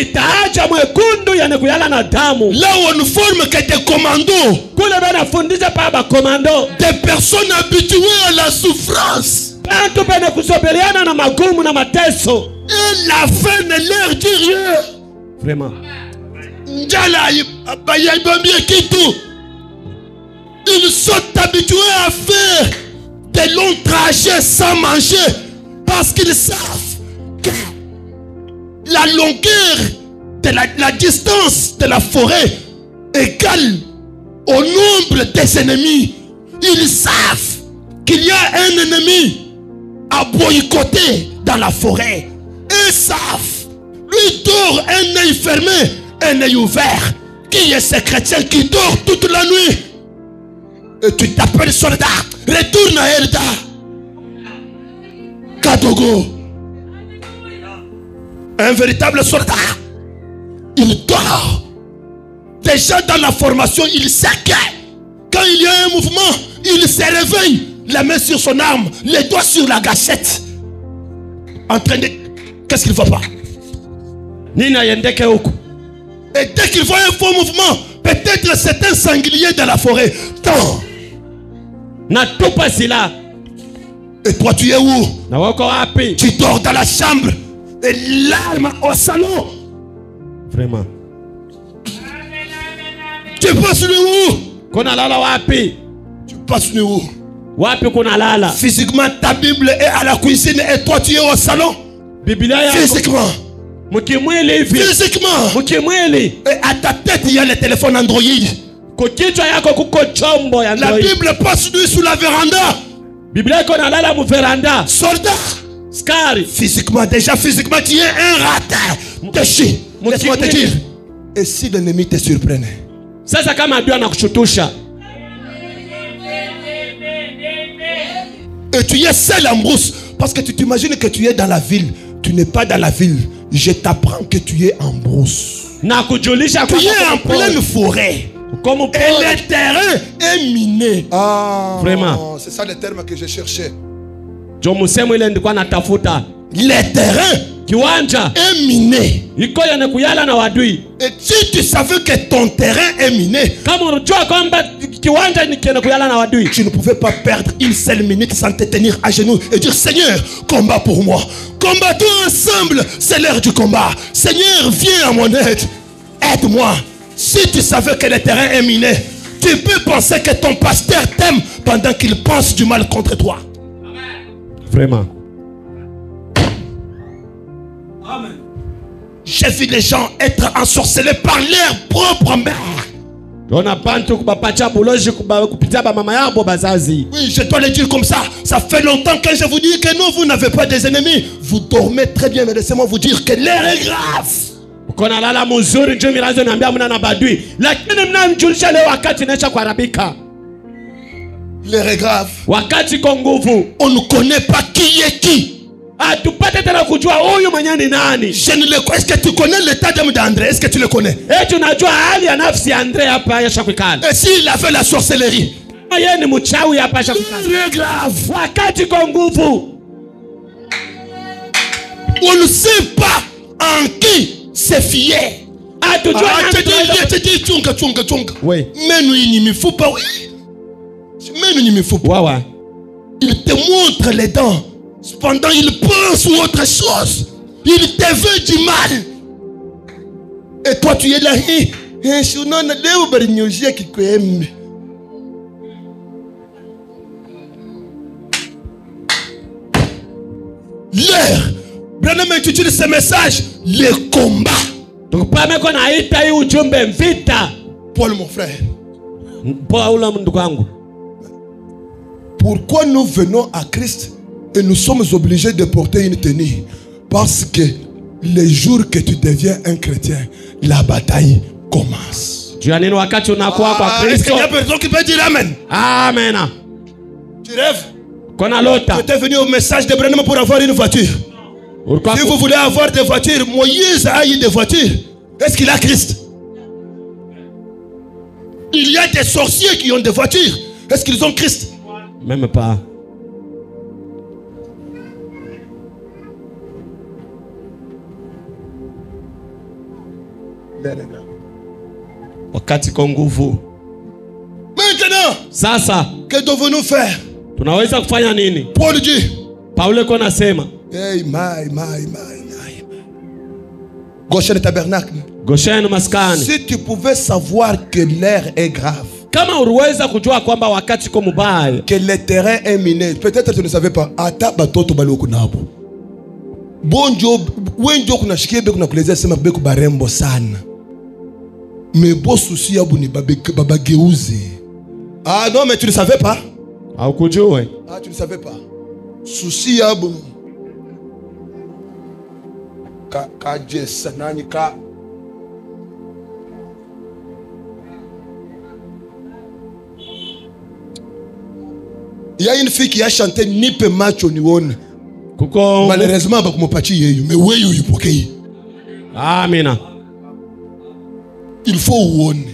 S1: où on ne forme que des commandos. Des personnes habituées à la souffrance. Et la fin ne leur dit rien.
S2: Vraiment.
S1: Ils sont habitués à faire des longs trajets sans manger. Parce qu'ils savent que la longueur de la distance de la forêt égale au nombre des ennemis. Ils savent qu'il y a un ennemi à boycotter dans la forêt. Ils savent. Lui dort un œil fermé, un œil ouvert. Qui est ce chrétien qui dort toute la nuit? Et tu t'appelles soldat. Retourne à Elda. Kadogo. Un véritable soldat. Il dort. Déjà dans la formation, il sait que quand il y a un mouvement, il se réveille. La main sur son arme, les doigts sur la gâchette. En train de Qu'est-ce qu'il ne va pas?
S2: Nina yendeke huku.
S1: Et dès qu'il voit un faux mouvement, peut-être c'est un sanglier dans la forêt. Tant.
S2: Natupa sila.
S1: Et toi tu es où?
S2: Na wako wapi?
S1: Tu dors dans la chambre et l'arme au salon.
S2: Vraiment.
S1: Tu passes où?
S2: Kuna lala wapi?
S1: Tu passes où?
S2: Wapi kuna lala?
S1: Physiquement ta Bible est à la cuisine et toi tu es au salon.
S2: Biblia yako.
S1: Physiquement.
S2: Mukimwili hivi.
S1: Physiquement.
S2: Mukimwili.
S1: Et à ta tête il y a le téléphone Android.
S2: Kukichwa yako kuko chombo ya
S1: La
S2: Android.
S1: Bible passe nuit sous la véranda.
S2: Biblia yako na lala mu veranda.
S1: Soldat.
S2: Skari.
S1: Physiquement, déjà physiquement tu es un ratin. Déchi. Laisse-moi te dire. Et si l'ennemi te surprenait?
S2: Sasa kama adui anakushutusha.
S1: Et tu es seul en brousse. Parce que tu t'imagines que tu es dans la ville. Tu n'es pas dans la ville. Je t'apprends que tu es en brousse.
S2: Na kujulisha
S1: Tu es en pleine forêt.
S2: Comme
S1: Et le terrain est miné. Ah,
S2: vraiment.
S1: C'est ça le terme que je cherchais.
S2: Jo musemo ile ndikuwa natafuta.
S1: Le terrain
S2: Kiwanja
S1: est miné.
S2: iko yana kuyala na wadui.
S1: Et si tu savais que ton terrain est miné,
S2: Kama unajua kwamba kiwanja ni kienda kuyala na wadui,
S1: tu ne pouvais pas perdre une seule minute sans te tenir à genoux et dire Seigneur, combat pour moi. Combattons ensemble, c'est l'heure du combat. Seigneur, viens à mon aide. Aide-moi. Si tu savais que le terrain est miné, tu peux penser que ton pasteur t'aime pendant qu'il pense du mal contre toi.
S2: vraiment.
S1: Amen. J'ai vu les gens être ensorcelés par leur propre mère.
S2: Dona bantu kubapacha buloji kupitia ba mama yabo bazazi.
S1: Oui, je dois le dire comme ça. Ça fait longtemps que je vous dis que non, vous n'avez pas des ennemis. Vous dormez très bien, mais laissez-moi vous dire que l'air est grave.
S2: Kona lala mzuri ndio mirazo niambia mna na badui. Lakini mnamjulisha leo wakati inaisha kuharibika.
S1: L'air est grave.
S2: Wakati kwa nguvu.
S1: On ne connaît pas qui est qui.
S2: Tupate tena kujua huyu mwenye ni nani.
S1: Je ne le connais. Est-ce que tu connais l'état d'âme d'André? Est-ce que tu le connais?
S2: Tunajua hali ya nafsi ya André hapa ya shakikana.
S1: Et s'il a fait la sorcellerie?
S2: Yeye ni mchawi hapa shakikana.
S1: L'air est grave.
S2: Wakati kwa nguvu.
S1: On ne sait pas en qui se fier.
S2: Tu
S1: dis chunga.
S2: Oui.
S1: Menu il me faut pas. Menu il me faut pas.
S2: Wawa.
S1: Il te montre les dents. Cependant, il pense ou autre chose. Il te veut du mal. Et toi, tu es là. L'heure. Branham intitule ce message le combat.
S2: Donc, pas même qu'on a été où tu me vita.
S1: Paul, mon frère.
S2: Paul, mon douango.
S1: Pourquoi nous venons à Christ et nous sommes obligés de porter une tenue? Parce que les jours que tu deviens un chrétien, la bataille commence.
S2: Est-ce
S1: qu'il y a personne qui peut dire Amen?
S2: Amen.
S1: Tu rêves?
S2: Tu
S1: étais venu au message de Branham pour avoir une voiture. Si vous voulez avoir des voitures, Moïse a eu des voitures. Est-ce qu'il a Christ? Il y a des sorciers qui ont des voitures. Est-ce qu'ils ont Christ?
S2: Même pas. Wakati kwa nguvu.
S1: Maintenant,
S2: sasa,
S1: que devons-nous faire?
S2: Tunaweza kufanya nini?
S1: Paul dit.
S2: Paulo kwa nasema.
S1: Hey, Goshen tabernacle.
S2: Goshen maskani.
S1: Si tu pouvais savoir que l'air est grave.
S2: Kama uruweza kujua kwamba wakati kwa mubaya.
S1: Que le terrain est miné. Peut-être tu ne savais pas. Ata batoto baloku nabo. Bonjo, wenjo kuna shikie beku na kulezea sema beku barembo sana. Mais beau souci yabu ni babageuze. Ah non, mais tu ne savais pas?
S2: Ah, kujua.
S1: Ah, tu ne savais pas. Souci yabu. Ka jesa nani ka. Il y a une fille qui a chanté Nipe macho nione. Malheureusement ba kumopachi yeyo, mais weyo yupokei.
S2: Amina.
S1: Il faut uone.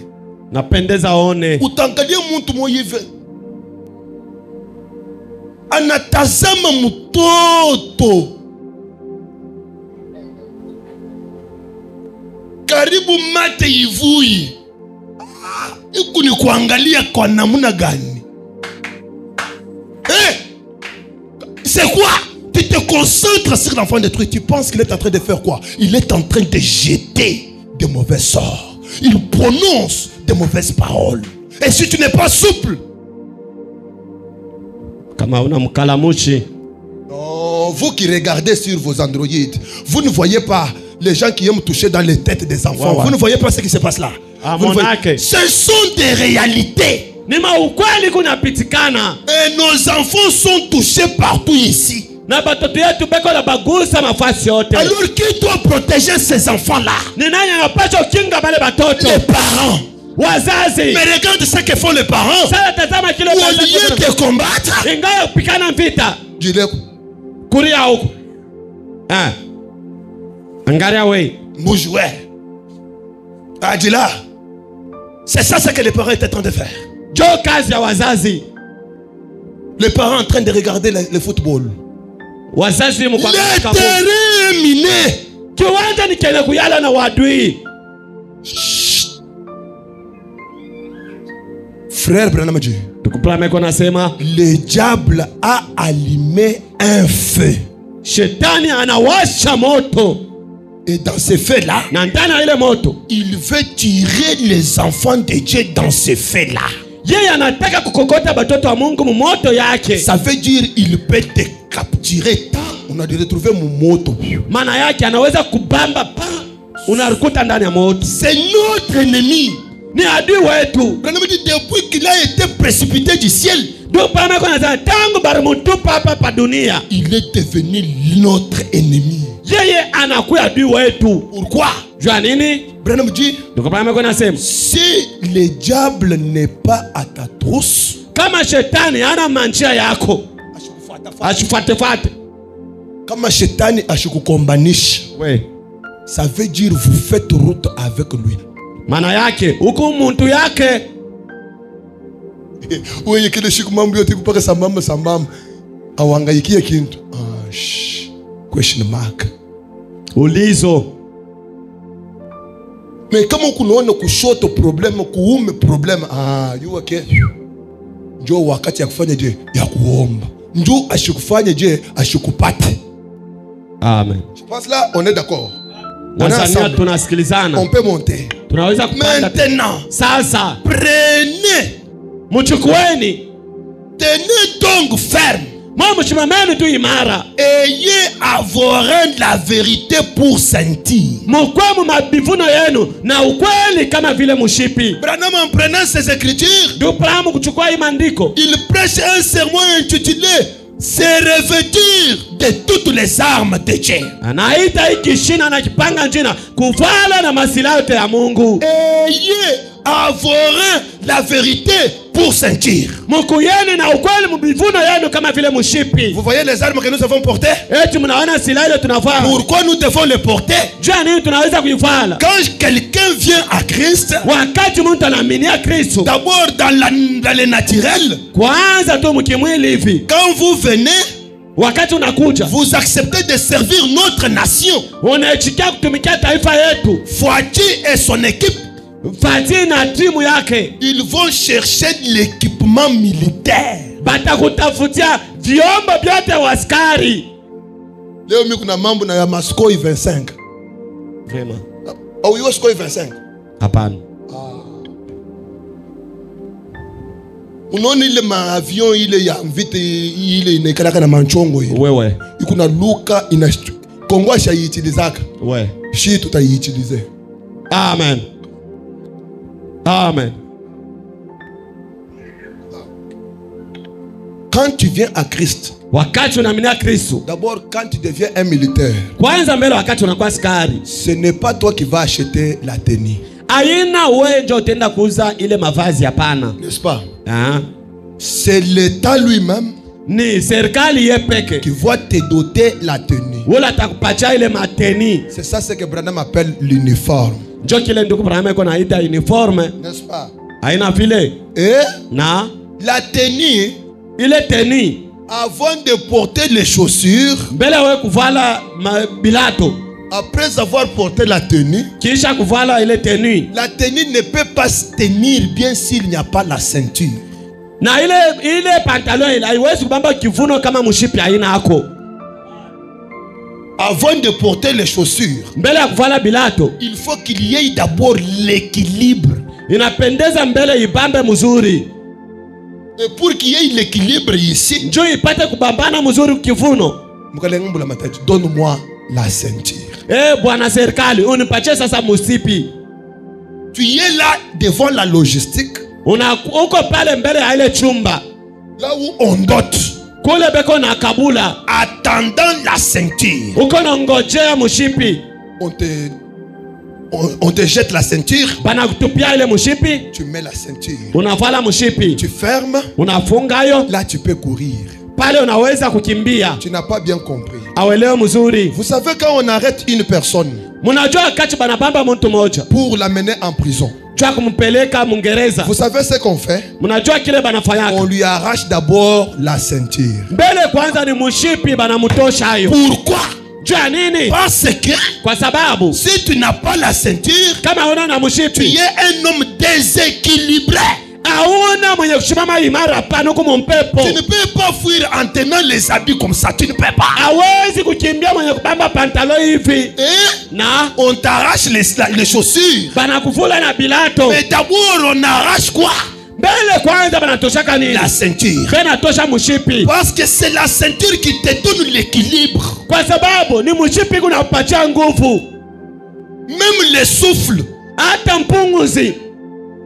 S2: Napendeza one.
S1: Utangalia mtu moyive. Anatazama mtoto. karibu mate ivui. Iku ni kuangalia kwa namna gani? C'est quoi? Tu te concentres sur l'enfant détruit. Tu penses qu'il est en train de faire quoi? Il est en train de jeter de mauvais sorts. Il prononce de mauvaises paroles. Et si tu n'es pas souple, non, vous qui regardez sur vos Android, vous ne voyez pas les gens qui aiment toucher dans les têtes des enfants. Vous ne voyez pas ce qui se passe là. Ce sont des réalités. Et nos enfants sont touchés partout ici. Alors qui doit protéger ces enfants-là? Les parents. Mais regarde ce que font les parents. Au lieu de combattre, c'est ça ce que les parents étaient en train de faire. Les parents en train de regarder le football. Le terrain est miné. Frère Branham dit, le diable a allumé un feu. Et dans ce feu-là, il veut tirer les enfants de Dieu dans ce feu-là. Ça veut dire il peut te capturer. On a dû retrouver mon moto. C'est notre ennemi. Depuis qu'il a été précipité du ciel, il est devenu notre ennemi. Pourquoi? Branham dit, si le diable n'est pas à ta trousse, kama shetani ashikukombanisha, ça veut dire vous faites route avec lui. Wewe kile siku mambo yote kupaka sambamba awangaikie kintu. Question mark.
S2: Ulizo.
S1: Mais kama kunaona kushoto problème, kuume problème, you okay? Njoo wakati ya kufanya je ya kuomba. Njoo ashikufanya je ashikupate.
S2: Amen.
S1: Je pense là on est d'accord.
S2: On peut
S1: monter.
S2: Maintenant, sasa
S1: prenez, tenez donc ferme. Ayez à vos reins la vérité pour sentir. Branham en prenant ces écritures, il prêche un sermon intitulé se revêtir de toutes les armes de Dieu. Ayez à vos reins la vérité pour sentir. Vous voyez les armes que nous avons portées? Pourquoi nous devons les porter? Quand quelqu'un vient à Christ, d'abord dans le naturel, quand vous venez, vous acceptez de servir notre nation. Fouati et son équipe, ils vont chercher l'équipement militaire. Leo mimi kuna mambo na ya Maskoi 25.
S2: Vraiment.
S1: Au hiyo Maskoi 25.
S2: Hapana.
S1: Unaona ile maavion ile ya mvite ile inakalaka na manchongo ile.
S2: Wewe.
S1: Ikuna luka ina Kongo ashaitilizaka.
S2: Ouais.
S1: Shi tutaiutilize.
S2: Amen. Amen.
S1: Quand tu viens à Christ, d'abord quand tu deviens un militaire, ce n'est pas toi qui vas acheter la tenue. N'est-ce pas? C'est l'État lui-même qui va te doter la tenue. C'est ça ce que Branham appelle l'uniforme. N'est-ce pas? Et la tenue,
S2: il est tenu
S1: avant de porter les chaussures, Après avoir porté la tenue,
S2: kisha kuvala ile tenue,
S1: la tenue ne peut pas se tenir bien s'il n'y a pas la ceinture.
S2: na ile pantalon ile haiwezi kubamba kivuno kama mshipi haina hako.
S1: Avant de porter les chaussures,
S2: Mbele ya kuvala bilato,
S1: il faut qu'il y ait d'abord l'équilibre.
S2: inapendeza mbele ibambe mzuri.
S1: Et pour qu'il y ait l'équilibre ici,
S2: Njoo ipate kubambana mzuri kivuno.
S1: donne-moi la ceinture.
S2: Bwana serikali, unipatie sasa msipi.
S1: Tu es là devant la logistique,
S2: Uko pale mbele ya ile chumba.
S1: là où on dote,
S2: Kule beko na kabula.
S1: attendant la ceinture.
S2: Uko na ngojea mshipi.
S1: On te jette la ceinture,
S2: Bana kutupia ile mshipi.
S1: tu mets la ceinture,
S2: Unavala mshipi.
S1: tu fermes,
S2: Unafunga yo.
S1: là tu peux courir.
S2: Pale unaweza kukimbia.
S1: Tu n'as pas bien compris.
S2: Awelewe mzuri.
S1: Vous savez, quand on arrête une personne
S2: Munajua kati banabamba mtu moja
S1: pour l'amener en prison,
S2: chwa kumpeleka Mungereza.
S1: vous savez ce qu'on fait?
S2: Munajua kile banafanyaka.
S1: On lui arrache d'abord la ceinture.
S2: Mbele kwanza ni mshipi banamutosha hayo.
S1: Pourquoi?
S2: Jua nini?
S1: Parce que
S2: Kwa sababu
S1: si tu n'as pas la ceinture,
S2: kama una na
S1: tu
S2: mshipi,
S1: es un homme déséquilibré.
S2: hauna mwenye kusimama imara pana huko mpepo.
S1: Tu ne peux pas fuir en tenant les habits comme ça. Tu ne peux pas.
S2: Hawezi kukimbia mwenye kubamba pantalo hivi.
S1: Et
S2: Na
S1: on t'arrache les chaussures.
S2: banakuvula na bilato.
S1: Mais d'abord, on arrache quoi?
S2: Mbele kwanza banatoshaka nini?
S1: La ceinture.
S2: Bena tosha mshipi.
S1: Parce que c'est la ceinture qui te donne l'équilibre.
S2: Kwa sababu ni mshipi kunakupatia nguvu.
S1: Même le souffle.
S2: Hata mpunguzi.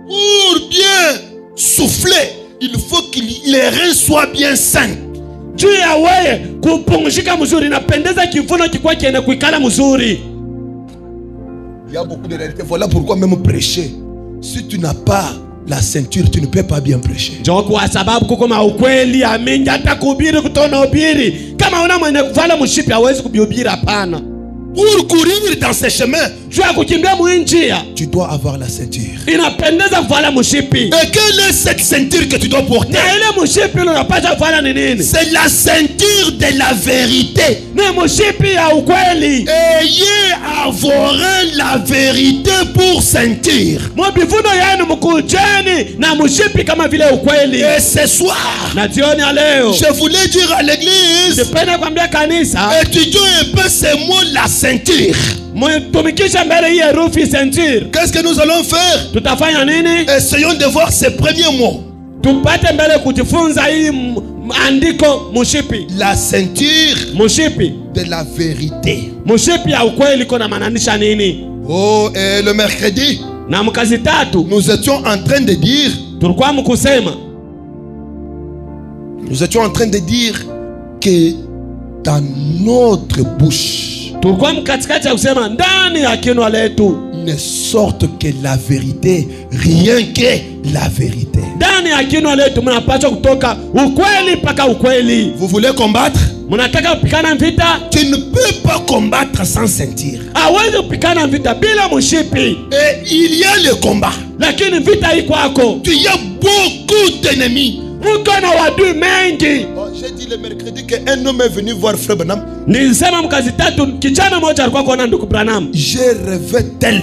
S1: Pour bien souffler, il faut que les reins soient bien sains.
S2: Juu ya wewe kupumzika mzuri, inapendeza kivuno kikuwa kiene kuikala mzuri.
S1: Il y a beaucoup de réalités. Voilà pourquoi même prêcher. Si tu n'as pas la ceinture, tu ne peux pas bien prêcher.
S2: Njoo kwa sababu kuko maukweli amingi hata kuhubiri kutona ubiri. Kama una mwenye kuvala mshipi hawezi kubihubiri hapana.
S1: Pour courir dans ces chemins,
S2: Juu ya kukimbia mwinjia,
S1: tu dois avoir la ceinture.
S2: inapendeza kuvala mshipi.
S1: Et quelle est cette ceinture que tu dois porter?
S2: Na ile mshipi unapaswa kuvala ni nini?
S1: C'est la ceinture de la vérité.
S2: Ni mshipi ya ukweli.
S1: Ayez à vos reins la vérité pour ceinture.
S2: Mbivuno yenu mkujeni na mshipi kama vile ukweli.
S1: Et ce soir,
S2: Na jioni ya leo,
S1: je voulais dire à l'église,
S2: nipenda kuambia kanisa,
S1: étudions un peu ces mots, la ceinture.
S2: mtumikisha mbele hii herufi ceinture.
S1: Qu'est-ce que nous allons faire?
S2: Tutafanya nini?
S1: Essayons de voir ces premiers mots.
S2: Tupate mbele kujifunza hii andiko mshipi.
S1: La ceinture
S2: Mshipi.
S1: de la vérité.
S2: Mshipi ya ukweli iko maanisha nini?
S1: Oh, et le mercredi,
S2: Na mkazi tatu
S1: nous étions en train de dire,
S2: tulikuwa mkusema
S1: que dans notre bouche
S2: tulikuwa mkatikati ya kusema ndani ya kinywa letu
S1: ne sorte que la vérité, rien que la vérité.
S2: ndani ya kinywa letu mnapaswa kutoka ukweli mpaka ukweli.
S1: Vous voulez combattre?
S2: Mnataka kupikana vita?
S1: Tu ne peux pas combattre sans ceinture.
S2: Hawezi kupikana vita bila mshipi.
S1: Et il y a le combat.
S2: Lakini vita iko kwako.
S1: Tu y a beaucoup d'ennemis.
S2: Uko na wadui mengi.
S1: J'ai dit le mercredi qu'un homme est venu voir Frère Branham.
S2: Nilisema mkazi tatu kijana mmoja alikuwa kuona ndugu Branham.
S1: J'ai rêvé tel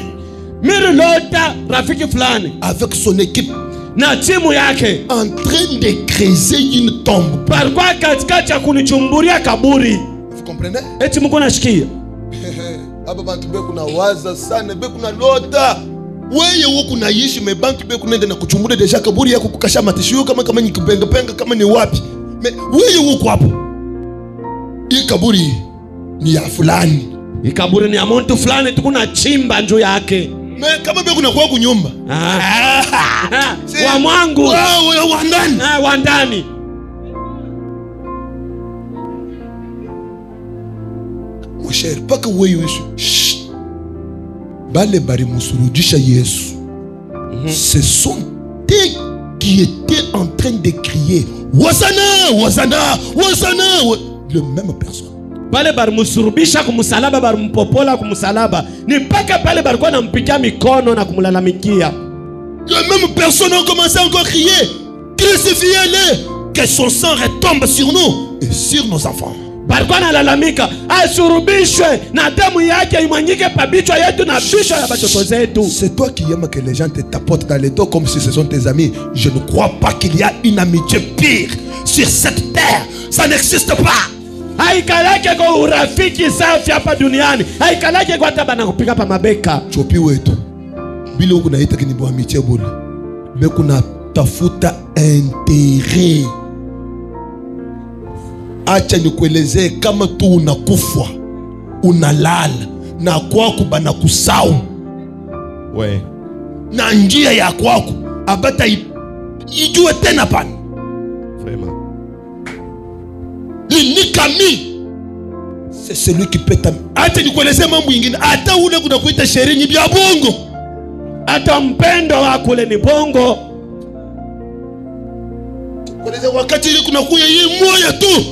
S2: Mimi lota rafiki fulani
S1: avec son équipe
S2: na timu yake
S1: en train de creuser une tombe.
S2: palikuwa katikati ya kunichumburia kaburi.
S1: Vous comprenez?
S2: Eti mko nashikia.
S1: Aba bantu be kuna waza sana be kuna lota. Wewe huko unaishi me bantu be kunaenda na kuchumburia deja kaburi yako kukasha matishio kama ni kipenga penga kama ni wapi. Me wewe huko hapo. Hii kaburi ni ya fulani.
S2: Hii kaburi ni ya mtu fulani tukuna chimba njoo yake.
S1: Me kama be kuna kwa kunyumba.
S2: Wa mwangu.
S1: Wao wa ndani.
S2: Wa ndani.
S1: Mon cher, paka wewe Yesu. Bale bari musurudisha Yesu. Ce sont eux qui étaient en train de crier Hosanna, Hosanna, Hosanna. Le même personne.
S2: Pale bari musurubisha kumsalaba bari mpopola kumsalaba. Ni paka pale bari kwa nampikia mikono na kumlalamikia.
S1: Les mêmes personnes ont commencé encore à crier crucifiez-le, que son sang retombe sur nous et sur nos enfants.
S2: Balikuwa nalalamika asurubishwe na damu yake imwanyike pabichwa yetu na bichwa ya batoto zetu.
S1: C'est toi qui aimes que les gens te tapotent dans les dos comme si ce sont tes amis. Je ne crois pas qu'il y a une amitié pire sur cette terre. Ça n'existe pas.
S2: Haikalake kwa urafiki safi hapa duniani. Haikalake kwa hata bana kupiga pa mabeka.
S1: Chopi wetu. Bila huku naita kinibu amitié bule. Beku na tafuta intérêt. Acha nikuelezee kama tu unakufwa, unalala na kwako bana kusau.
S2: We.
S1: Na njia ya kwako abata ijue tena pana.
S2: Vraiment.
S1: L'inikami, c'est celui qui peut t'amener. Acha nikuelezee mambo mengine. Hata ule kuna kuita sherehe ni bya bongo.
S2: Hata mpendo wako ule ni bongo.
S1: Kueleza wakati ile kuna kuya yeye moyo tu.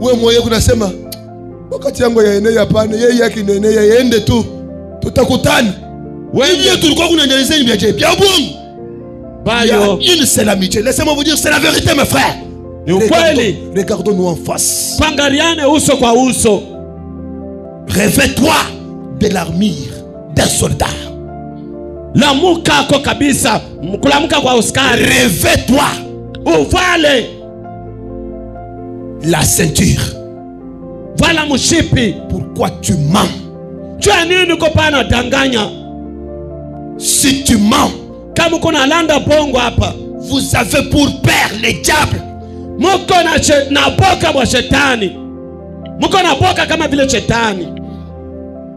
S1: Wewe moyo kunasema wakati yangu ya enea hapana, yeye yake enea yaende tu. Tutakutana. Wewe tulikuwa kunaendeleza ni bya bongo.
S2: Bayo.
S1: Une seule amitié. Laissez-moi vous dire, c'est la vérité mes frères.
S2: Ni ukweli.
S1: Regardons-nous en face.
S2: Pangaliane uso kwa uso.
S1: Revêt-toi de l'armure d'un soldat.
S2: Lamuka kwa kabisa, kulamuka kwa askari.
S1: Revêt-toi.
S2: Uvale
S1: la ceinture.
S2: Vala mushipi.
S1: Pourquoi tu mens?
S2: Chua nini uko pana danganya?
S1: Si tu mens,
S2: kama kuna landa bongo hapa,
S1: vous avez pour père les diables.
S2: Muko na boka wa shetani. Muko na boka kama vile shetani.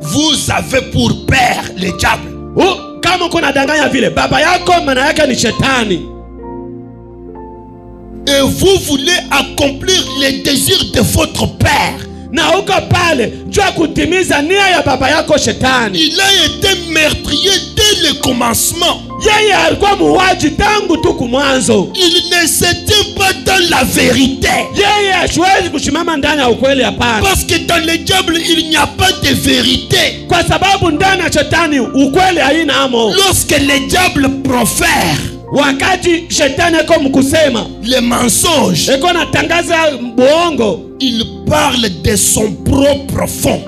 S1: Vous avez pour père les diables.
S2: Kama kuna danganya vile, baba yako maana yake ni shetani.
S1: Et vous voulez accomplir les désirs de votre père.
S2: Na uko pale jua kutimiza nia ya baba yako shetani.
S1: Il a été meurtrier dès le commencement.
S2: Yeye alikuwa muuaji tangu tu kumwanzo.
S1: Il ne se tient pas dans la vérité.
S2: Yeye hawezi kusimama ndani ya ukweli hapana.
S1: Parce que dans le diable il n'y a pas de vérité.
S2: Kwa sababu ndani ya shetani ukweli haina amo.
S1: Lorsque le diable profère,
S2: wakati shetani eko mkusema
S1: le mensonge,
S2: eko natangaza buongo,
S1: il parle de son propre fond.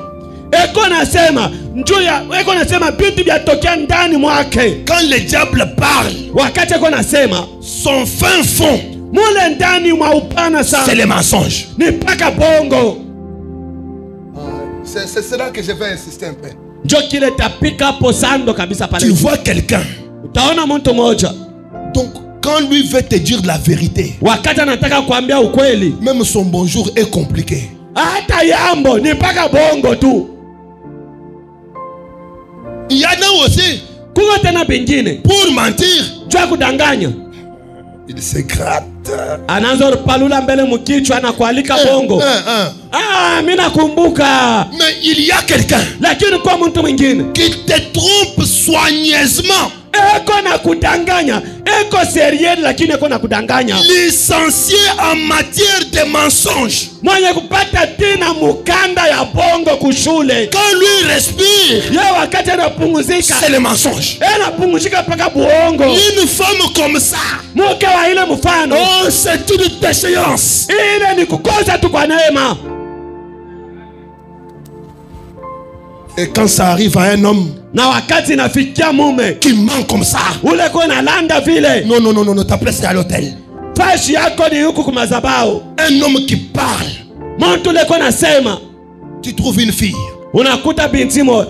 S2: Eko nasema njuya, eko nasema vitu vya tokea ndani mwake.
S1: Quand le diable parle,
S2: wakati eko nasema
S1: son fin fond,
S2: mule ndani mwa upana sana,
S1: c'est le mensonge.
S2: ni paka bongo.
S1: C'est là que je vais insister un peu.
S2: Njo kile tapika posando kabisa pale.
S1: Tu vois quelqu'un,
S2: utaona mtu moja.
S1: Donc quand lui veut te dire la vérité,
S2: wakati anataka kuambia ukweli,
S1: même son bonjour est compliqué.
S2: Hata yambo ni paka bongo tu.
S1: Il y en a aussi,
S2: kuko tena bingine,
S1: pour mentir,
S2: jua kudanganya,
S1: il se gratte.
S2: Anaanza palula mbele mkichwa na kualika bongo. Mimi nakumbuka.
S1: Mais il y a quelqu'un,
S2: lakini kwa mtu mwingine,
S1: qui te trompe soigneusement.
S2: Eko na kudanganya, eko sérieux lakini eko na kudanganya.
S1: Licencié en matière de mensonges.
S2: Mwenye kupata tina mukanda ya bongo kushule.
S1: Quand lui respire,
S2: ye wakati anapumzika,
S1: c'est le mensonge.
S2: Anapumzika paka bongo.
S1: Une femme comme ça,
S2: mke wa ile mfano,
S1: oh, c'est une déchéance.
S2: Ile ni kukosa tu kwa neema.
S1: Et quand ça arrive à un homme,
S2: na wakati nafikia mume
S1: qui ment comme ça,
S2: ule kwa na landa vile,
S1: non, ta place c'est à l'hôtel.
S2: Fashi yako ni huku kumazabao.
S1: Un homme qui parle,
S2: mtu leko nasema,
S1: tu trouves une fille,
S2: unakuta binti moja,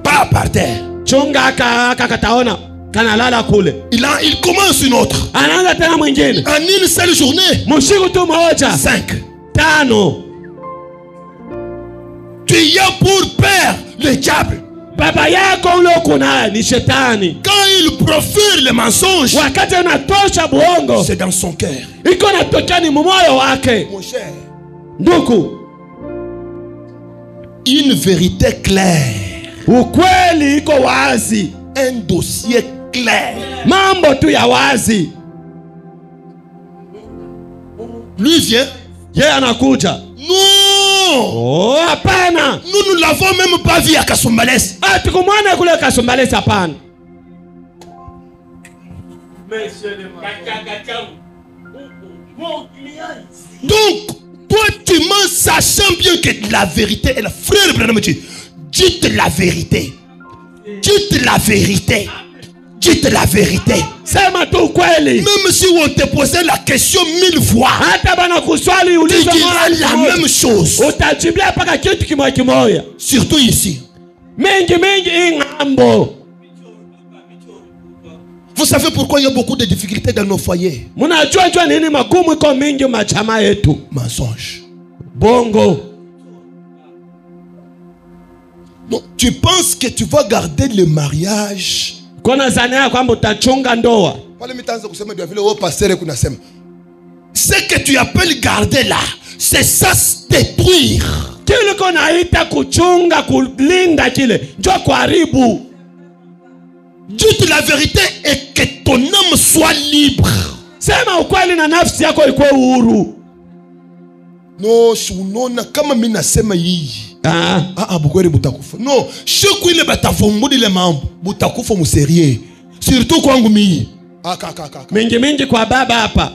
S1: pas par terre,
S2: chunga aka kataona kana lala kule,
S1: il commence une autre,
S2: anaanza tena mwingine,
S1: en une seule journée,
S2: mshiku tu moja,
S1: 5,
S2: 5.
S1: Tu y as pour père le diable.
S2: Baba yako ule kuna ni shetani.
S1: Quand il profère le mensonge,
S2: wakati anatosha buongo,
S1: c'est dans son cœur.
S2: Iko natokea ni moyo wake.
S1: Mon cher,
S2: ndugu,
S1: une vérité claire,
S2: ukweli iko wazi,
S1: un dossier clair,
S2: mambo tu ya wazi.
S1: Lui vient,
S2: yeye anakuja.
S1: Non,
S2: hapana.
S1: Nous ne l'avons même pas vu à Kasumbalès.
S2: Tukumwona kule Kasumbalès hapana.
S1: Donc, toi tu mens sachant bien que la vérité est la frère Branham dit. Dites la vérité. Dites la vérité. Dites la vérité. Même si on te posait la question 1000 fois, tu diras la même chose. Surtout ici. Vous savez pourquoi il y a beaucoup de difficultés dans nos foyers? Mensonge.
S2: Bongo.
S1: Donc, tu penses que tu vas garder le mariage? Ce que tu appelles garder là, c'est ça détruire. Dites la vérité et que ton âme soit libre. Non, kama mimi nasema hii. Bukweli butakufa. Non, sheku ile batavumbudi ile mambo, butakufa mserie. Surtout kwangu mimi.
S2: Mingi kwa baba hapa.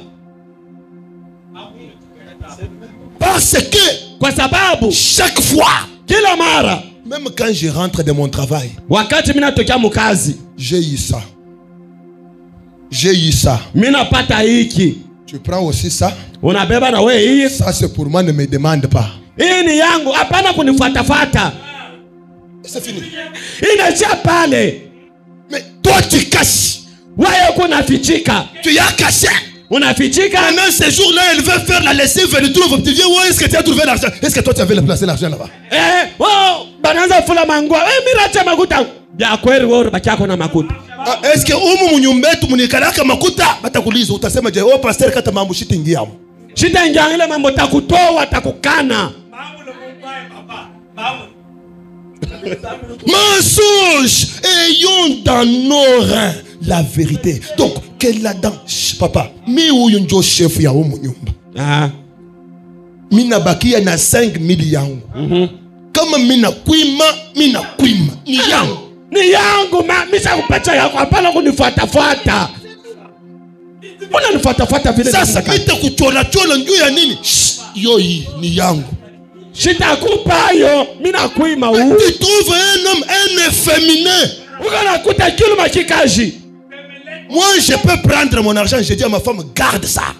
S1: Parce que
S2: kwa sababu
S1: chaque fois,
S2: kila mara,
S1: même quand je rentre de mon travail,
S2: wakati mimi natokea mkazi,
S1: j'ai eu ça. J'ai eu ça.
S2: Mimi napata hiki.
S1: Tu prends aussi ça?
S2: Unabeba na wewe hii.
S1: Ça c'est pour moi, ne me demande pas.
S2: Hii ni yangu, hapana kunifuatafuata.
S1: C'est fini.
S2: Inacha pale.
S1: Mais toi tu caches.
S2: Wewe kunafichika.
S1: Tu as caché.
S2: Unafichika.
S1: Pendant ces jours-là, elle veut faire la lessive, elle trouve. Tu viens, où est-ce que tu as trouvé l'argent? Est-ce que toi tu avais placé l'argent là-bas?
S2: Bananza fula mangwa. Miracha makuta. Ya kweli wewe bakiako na makuta.
S1: Est-ce que umu mnyumbetu munikalaka makuta batakuliza utasema je pastor kata mambo shitingia hapo.
S2: Shida ingia ile mambo takutoa takukana.
S1: Mensonge, ayons dans nos reins la vérité. Donc quelle là-dedans papa, mi huyu ndio chef ya umu nyumba. Mina bakia na 5,000 yangu. Kama mina kuima ni yangu.
S2: Ni yangu misa kupacha yako hapana kunifuatafuata. Mbona nifuatafuata vile?
S1: Sasa nitakuchora njoo ya nini? Yo hii ni yangu.
S2: Sitakupa hiyo, mimi nakuima huu.
S1: Tu trouves un homme efféminé.
S2: Ukanakuta kilo makikaji.
S1: Moi je peux prendre mon argent, je dis à ma femme garde ça.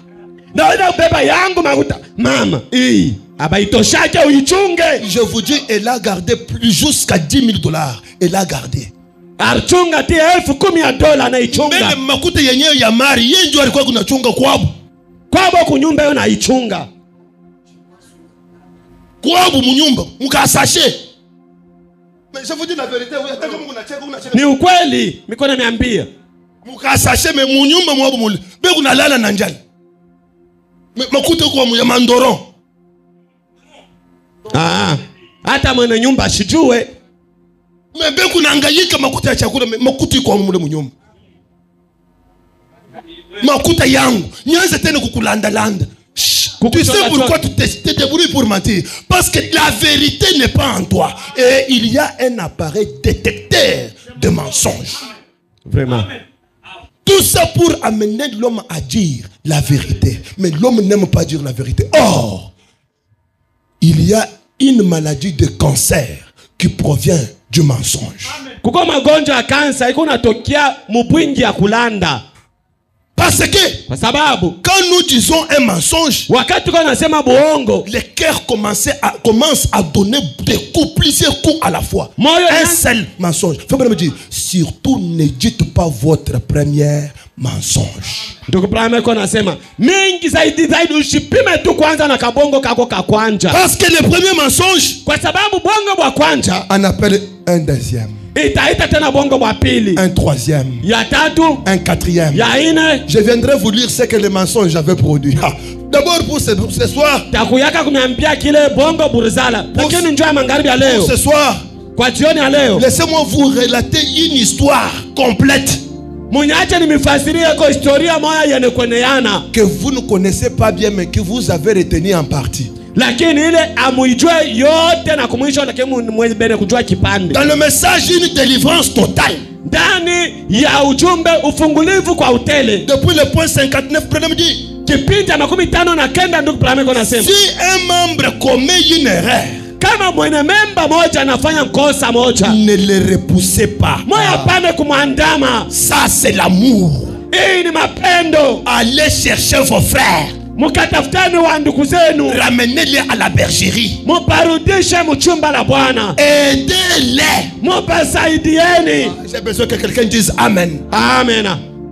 S2: Na ina beba yangu makuta. Mama, hii abaitoshake uichunge.
S1: Je vous dis, elle a gardé plus jusqu'à $10,000. Elle a gardé.
S2: Archunga ti $10,000 na ichunga.
S1: Mbele makuta yenyewe ya mari, yeye ndio alikuwa kunachunga kwabo.
S2: Kwabo kunyumba yo na ichunga.
S1: Kwabo munyumba, mukasashe. Mais je vous dis la vérité, vous hata kama unacheka.
S2: Ni ukweli, mikono niambia.
S1: Mukasashe me munyumba mwabo muli. Be kunalala na njala. Makuta kwa ya mandoron.
S2: Hata mwenye nyumba shijue.
S1: Mebe kunahangaika makuta ya chakula, makuta iko mule munyumba. Makuta yangu, nianze tena kukulandalanda. Tu sais pourquoi tu te débrouilles pour mentir? Parce que la vérité n'est pas en toi. Et il y a un appareil détecteur de mensonges.
S2: Vraiment.
S1: Tout ça pour amener l'homme à dire la vérité. Mais l'homme n'aime pas dire la vérité. Or, il y a une maladie de cancer qui provient du mensonge.
S2: Kuko magonjwa ya kansa iko natokea mubwingi ya kulanda.
S1: Parce que
S2: kwa sababu
S1: quand nous disons un mensonge,
S2: wakati kwa nasema buongo,
S1: le cœur commence à donner plusieurs coups à la fois. Un seul mensonge. Faut me dire, surtout ne dites pas votre première mensonge.
S2: Ndugu Brahma kwa nasema mingi zaidi ushipime tu kwanza na kabongo kako kakwanja.
S1: Parce que le premier mensonge,
S2: kwa sababu bongo bwa kwanja
S1: on appelle un deuxième.
S2: Itaita tena bongo bwa pili,
S1: un troisième,
S2: ya tatu,
S1: un quatrième,
S2: ya ine.
S1: Je viendrai vous lire ce que les mensonges avaient produit. D'abord pour ce soir,
S2: takuyaka kuniambia kile bongo burzala, lakini njoo magharibi ya leo.
S1: Ce soir,
S2: kwa jioni ya leo,
S1: laissez-moi vous relater une histoire complète.
S2: Munyache nimefasirie kwa historia moja yenye kueneana,
S1: que vous ne connaissez pas bien mais que vous avez retenu en partie.
S2: Lakini ile amuijue yote na kumwisho, lakini mwebene kujua kipande.
S1: Dans le message, une délivrance totale.
S2: Ndani ya ujumbe ufungulivu kwa utele.
S1: Depuis le point 59, Branham dit,
S2: Kipindi makumi tano na kenda ndugu Branham anasema.
S1: Si un membre commet une erreur,
S2: kama mwenye memba moja anafanya kosa moja,
S1: ne le repoussez pas.
S2: moya pande kumwandama.
S1: Ça c'est l'amour.
S2: Hii ni mapendo.
S1: Allez chercher vos frères.
S2: Mukatafutani wa ndugu zenu.
S1: Ramenez-les à la bergerie.
S2: Muparudishe mchumba la Bwana.
S1: Aidez-les.
S2: Mubasaidieni.
S1: J'ai besoin que quelqu'un dise Amen.
S2: Amen.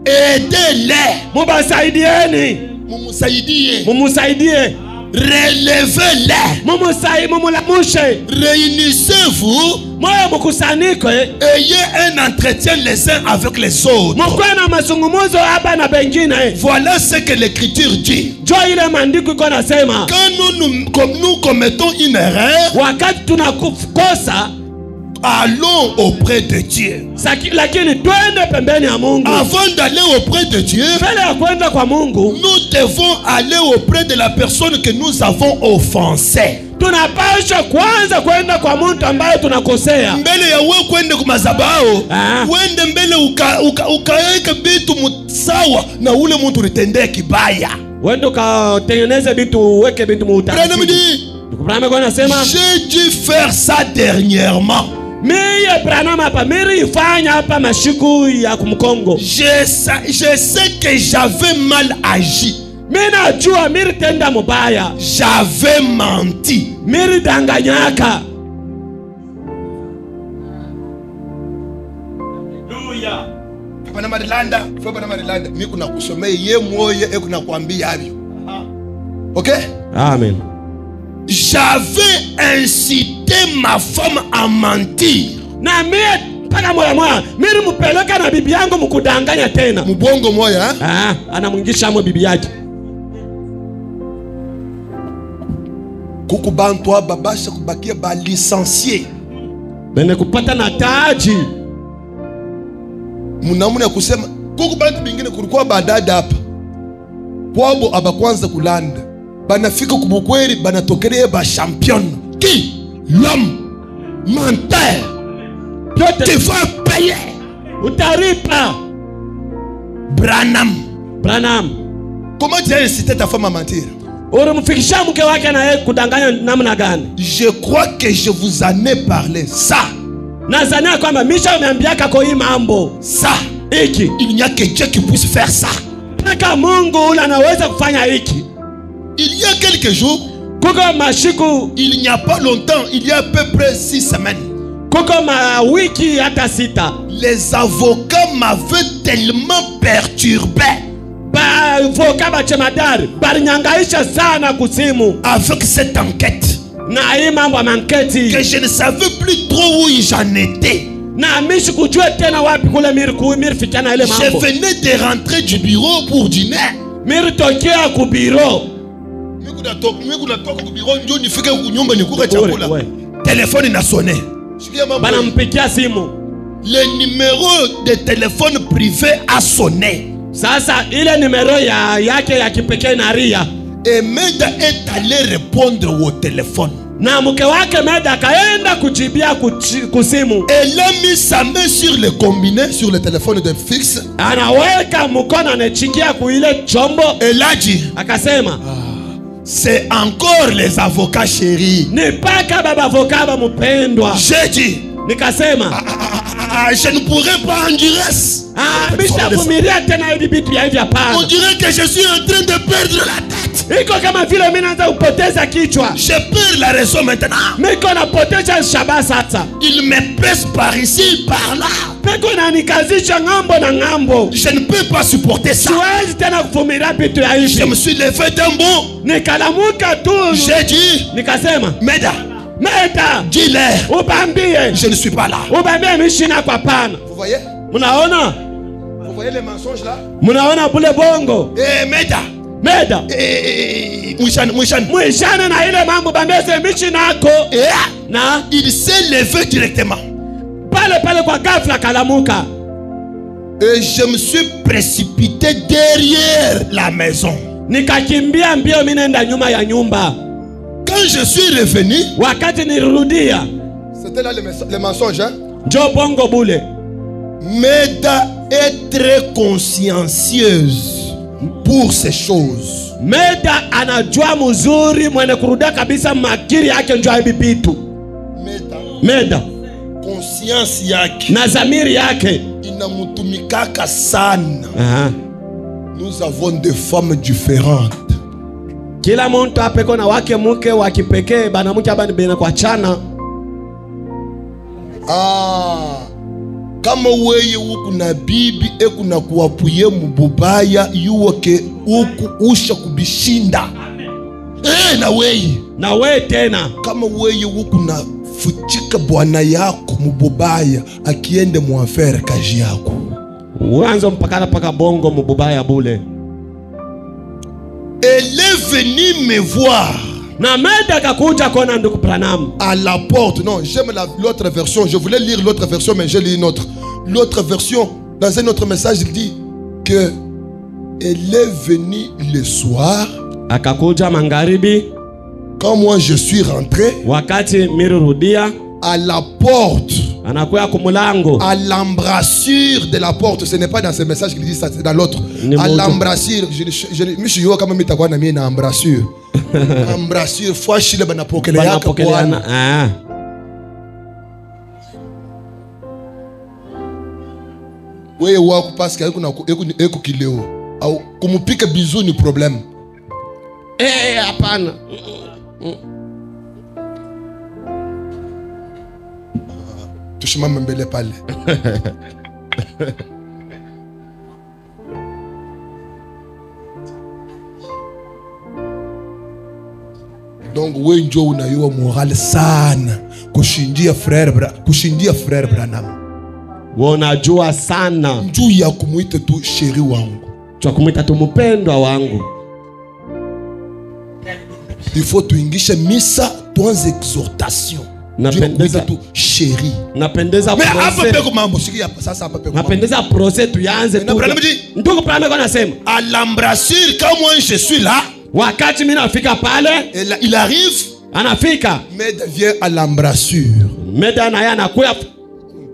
S1: Aidez-les.
S2: Mubasaidieni.
S1: Mumusaidie.
S2: Mumusaidie.
S1: Relevez-les.
S2: Mumulamushe.
S1: Réunissez-vous.
S2: Moyo mkusanyiko.
S1: Ayez un entretien les uns avec les autres.
S2: Mukwe na mazungumzo hapa na bengine.
S1: Voilà ce que l'écriture dit.
S2: Jo ile maandiko iko nasema.
S1: Quand nous commettons une erreur,
S2: wakati tunakosa,
S1: allons auprès de Dieu.
S2: Lakini twende pembeni ya Mungu.
S1: Avant d'aller auprès de Dieu,
S2: mbele ya kwenda kwa Mungu,
S1: nous devons aller auprès de la personne que nous avons offensée.
S2: Tunapaswa kwanza kwenda kwa mtu ambaye tunakosea.
S1: Mbele ya wewe kwenda kwa madhabahu, wende mbele ukaeka vitu sawa na ule mtu ulitendea kibaya.
S2: Wende ukatengeneze vitu, uweke vitu mutaratibu. Branham anasema,
S1: j'ai dû faire ça dernièrement.
S2: Miye Branham hapa miri ifanya hapa mashiku ya kumkongo.
S1: Je sais que j'avais mal agi.
S2: Mina jua miri tenda mubaya.
S1: J'avais menti.
S2: Miri danganyaka. Hallelujah.
S1: Bana Marilanda, bana Marilanda, mimi kuna kusomea ye moyo kuna kuambia havyo. OK?
S2: Amen.
S1: J'avais incité ma femme à mentir.
S2: Na mie paka moya miri mupeleka na bibi yangu mkudanganya tena.
S1: Mbongo moya,
S2: anamwingisha mo bibi yake.
S1: Kuku bantwa babasha kubakia ba licencié.
S2: Bene kupata na taji.
S1: Munamuna ya kusema kuku bantu bingine kulikuwa badada hapa. Kwabo abakwanza kulanda. Banafika kubukweli banatokelea ba champion. Qui? L'homme menteur. Tu vas payer.
S2: Utaripa.
S1: Branham. Comment tu as incité ta femme à mentir?
S2: Ulimfikisha mke wake na yeye kudanganya namna gani?
S1: Je crois que je vous en ai parlé. Ça.
S2: Nazania kwamba misha umeambiaka kwa hii mambo.
S1: Ça.
S2: Hiki.
S1: Il n'y a que Dieu qui puisse faire ça.
S2: Paka Mungu ule anaweza kufanya hiki.
S1: Il y a quelques jours,
S2: kuko mashiku,
S1: il n'y a pas longtemps, il y a à peu près 6 semaines,
S2: kuko ma wiki hata sita,
S1: les avocats m'avaient tellement perturbé.
S2: Ba avocat ba chemadari barinyangaisha sana kusimu
S1: avec cette enquête.
S2: Na hii mambo ya manketi
S1: Que je ne savais plus trop où j'en étais.
S2: Na mishi kujua tena wapi kule miri fikana ile mambo.
S1: Je venais de rentrer du bureau pour dîner.
S2: Miri tokea ku bureau.
S1: Téléphone n'a sonné. Le numéro de téléphone privé a sonné.
S2: Sasa ile numero yake ya kipekee na ria.
S1: Et Meda est allé répondre au téléphone.
S2: Na mke wake Meda kaenda kujibia kusimu.
S1: Elle a mis sa main sur le combiné, sur le téléphone de fixe.
S2: Anaweka mkono anachikia kuile chombo.
S1: Elle a dit,
S2: akasema,
S1: c'est encore les avocats chéris.
S2: Ni paka baba avocat ba mpendwa.
S1: J'ai dit,
S2: nikasema,
S1: je ne pourrais pas en dire.
S2: On
S1: dirait que je suis en train de perdre la tête. Je perds la raison maintenant. Il me presse par ici, par là. Je ne peux pas supporter ça. Je me suis levé d'un bond. J'ai dit, Meda, dis-leur, je ne suis pas là. Vous voyez? Vous voyez les mensonges là?
S2: Munaona bule bongo.
S1: Meda.
S2: Mwishana na ile mambo bambese mishinako. Na
S1: il s'est levé directement.
S2: Pale kwa ghafla kalamuka.
S1: Et je me suis précipité derrière la maison.
S2: Nikakimbia mbio minenda nyuma ya nyumba.
S1: Quand je suis revenu,
S2: wakati nirudia,
S1: c'était là le mensonge, hein?
S2: Jo bongo bule.
S1: Meda est très consciencieuse. pour ces choses.
S2: Meda anajua mzuri mwenye kurudia kabisa makiri yake njoo hivi vitu. Meda
S1: conscience yake
S2: na zamiri yake
S1: inamutumikaka sana. Nous avons des femmes différentes.
S2: Kila mtu apeko na wake mke wa kipekee bana mke abani bena kwa chana.
S1: Kama weye uku na bibi eku na kuwapuye mububaya yuwake uku usha kubishinda. Na weye tena kama weye uku na fuchika bwana yako mububaya akiende muafere kaji yako
S2: uanzo mpakana paka bongo mububaya bule.
S1: Elle est venue me voir.
S2: Na Meda kakuja kona ndugu Branham
S1: à la porte. Non, j'aime l'autre version. Je voulais lire l'autre version, mais j'ai lu une autre. L'autre version, dans un autre message, il dit que elle est venue le soir.
S2: Akakuja mangaribi.
S1: Quand moi je suis rentré,
S2: wakati mirurudia,
S1: à la porte,
S2: anakuya kumulango,
S1: à l'embrasure de la porte. Ce n'est pas dans ce message qu'il dit ça, c'est dans l'autre. À l'embrasure, je suis comme mitakuwa na mie na embrasure. Embrasure, fois shile banapokele yaka bwana. Wewe wako paske eku kileo au kumupika bizu ni problem.
S2: Hapana.
S1: Tushimama mbele pale. Donc wewe njoo unayua moral sana kushindia frère Branham.
S2: Unajua sana
S1: njoo ya kumuita tu sheri wangu,
S2: cha kumuita tu mpendwa wangu.
S1: Il faut tuingishe misa tuanze exhortation.
S2: Napendeza
S1: tu chéri.
S2: Napendeza
S1: procès. Mais hapa peko mambo siki hapa sasa hapa peko.
S2: Napendeza procès tuanze tu. Ndugu Branham anasema
S1: à l'embrasure quand moi je suis là,
S2: wakati mimi nafika pale,
S1: il arrive,
S2: anafika,
S1: Meda vient à l'embrasure.
S2: Meda na yana kuya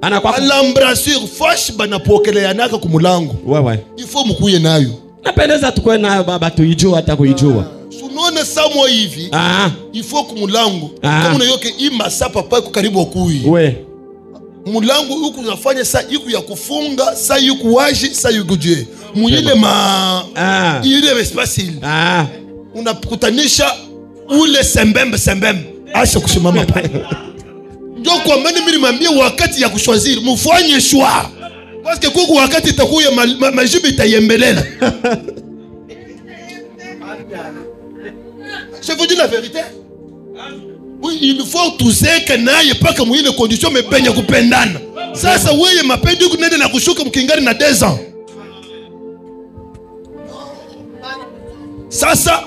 S2: anakuwa
S1: à l'embrasure fash banapokele yanaka kumulango.
S2: Wewe
S1: il faut mkuye nayo.
S2: Napendeza tukwe nayo baba tuijua hata kuijua.
S1: Unaona samo hivi, il faut kumulango kama unayoke imasa papa iko karibu okui.
S2: We
S1: mulango huku unafanya saa iku ya kufunga, saa yuko waji, saa yuko je. Muyile ile espace ile. Unakutanisha ule sembembe acha kusimama pale. Ndio kwa maana mimi nimwambia wakati ya kushwaziri mufanye shwa. Parce que kuku wakati itakuya majibu itayembelela. Je vous dis la vérité. Oui, il faut tuzeke naye paka mwile condition mepenya kupendana. Sasa wewe mapendi kunende na kushuka mkingari na 2 ans. Sasa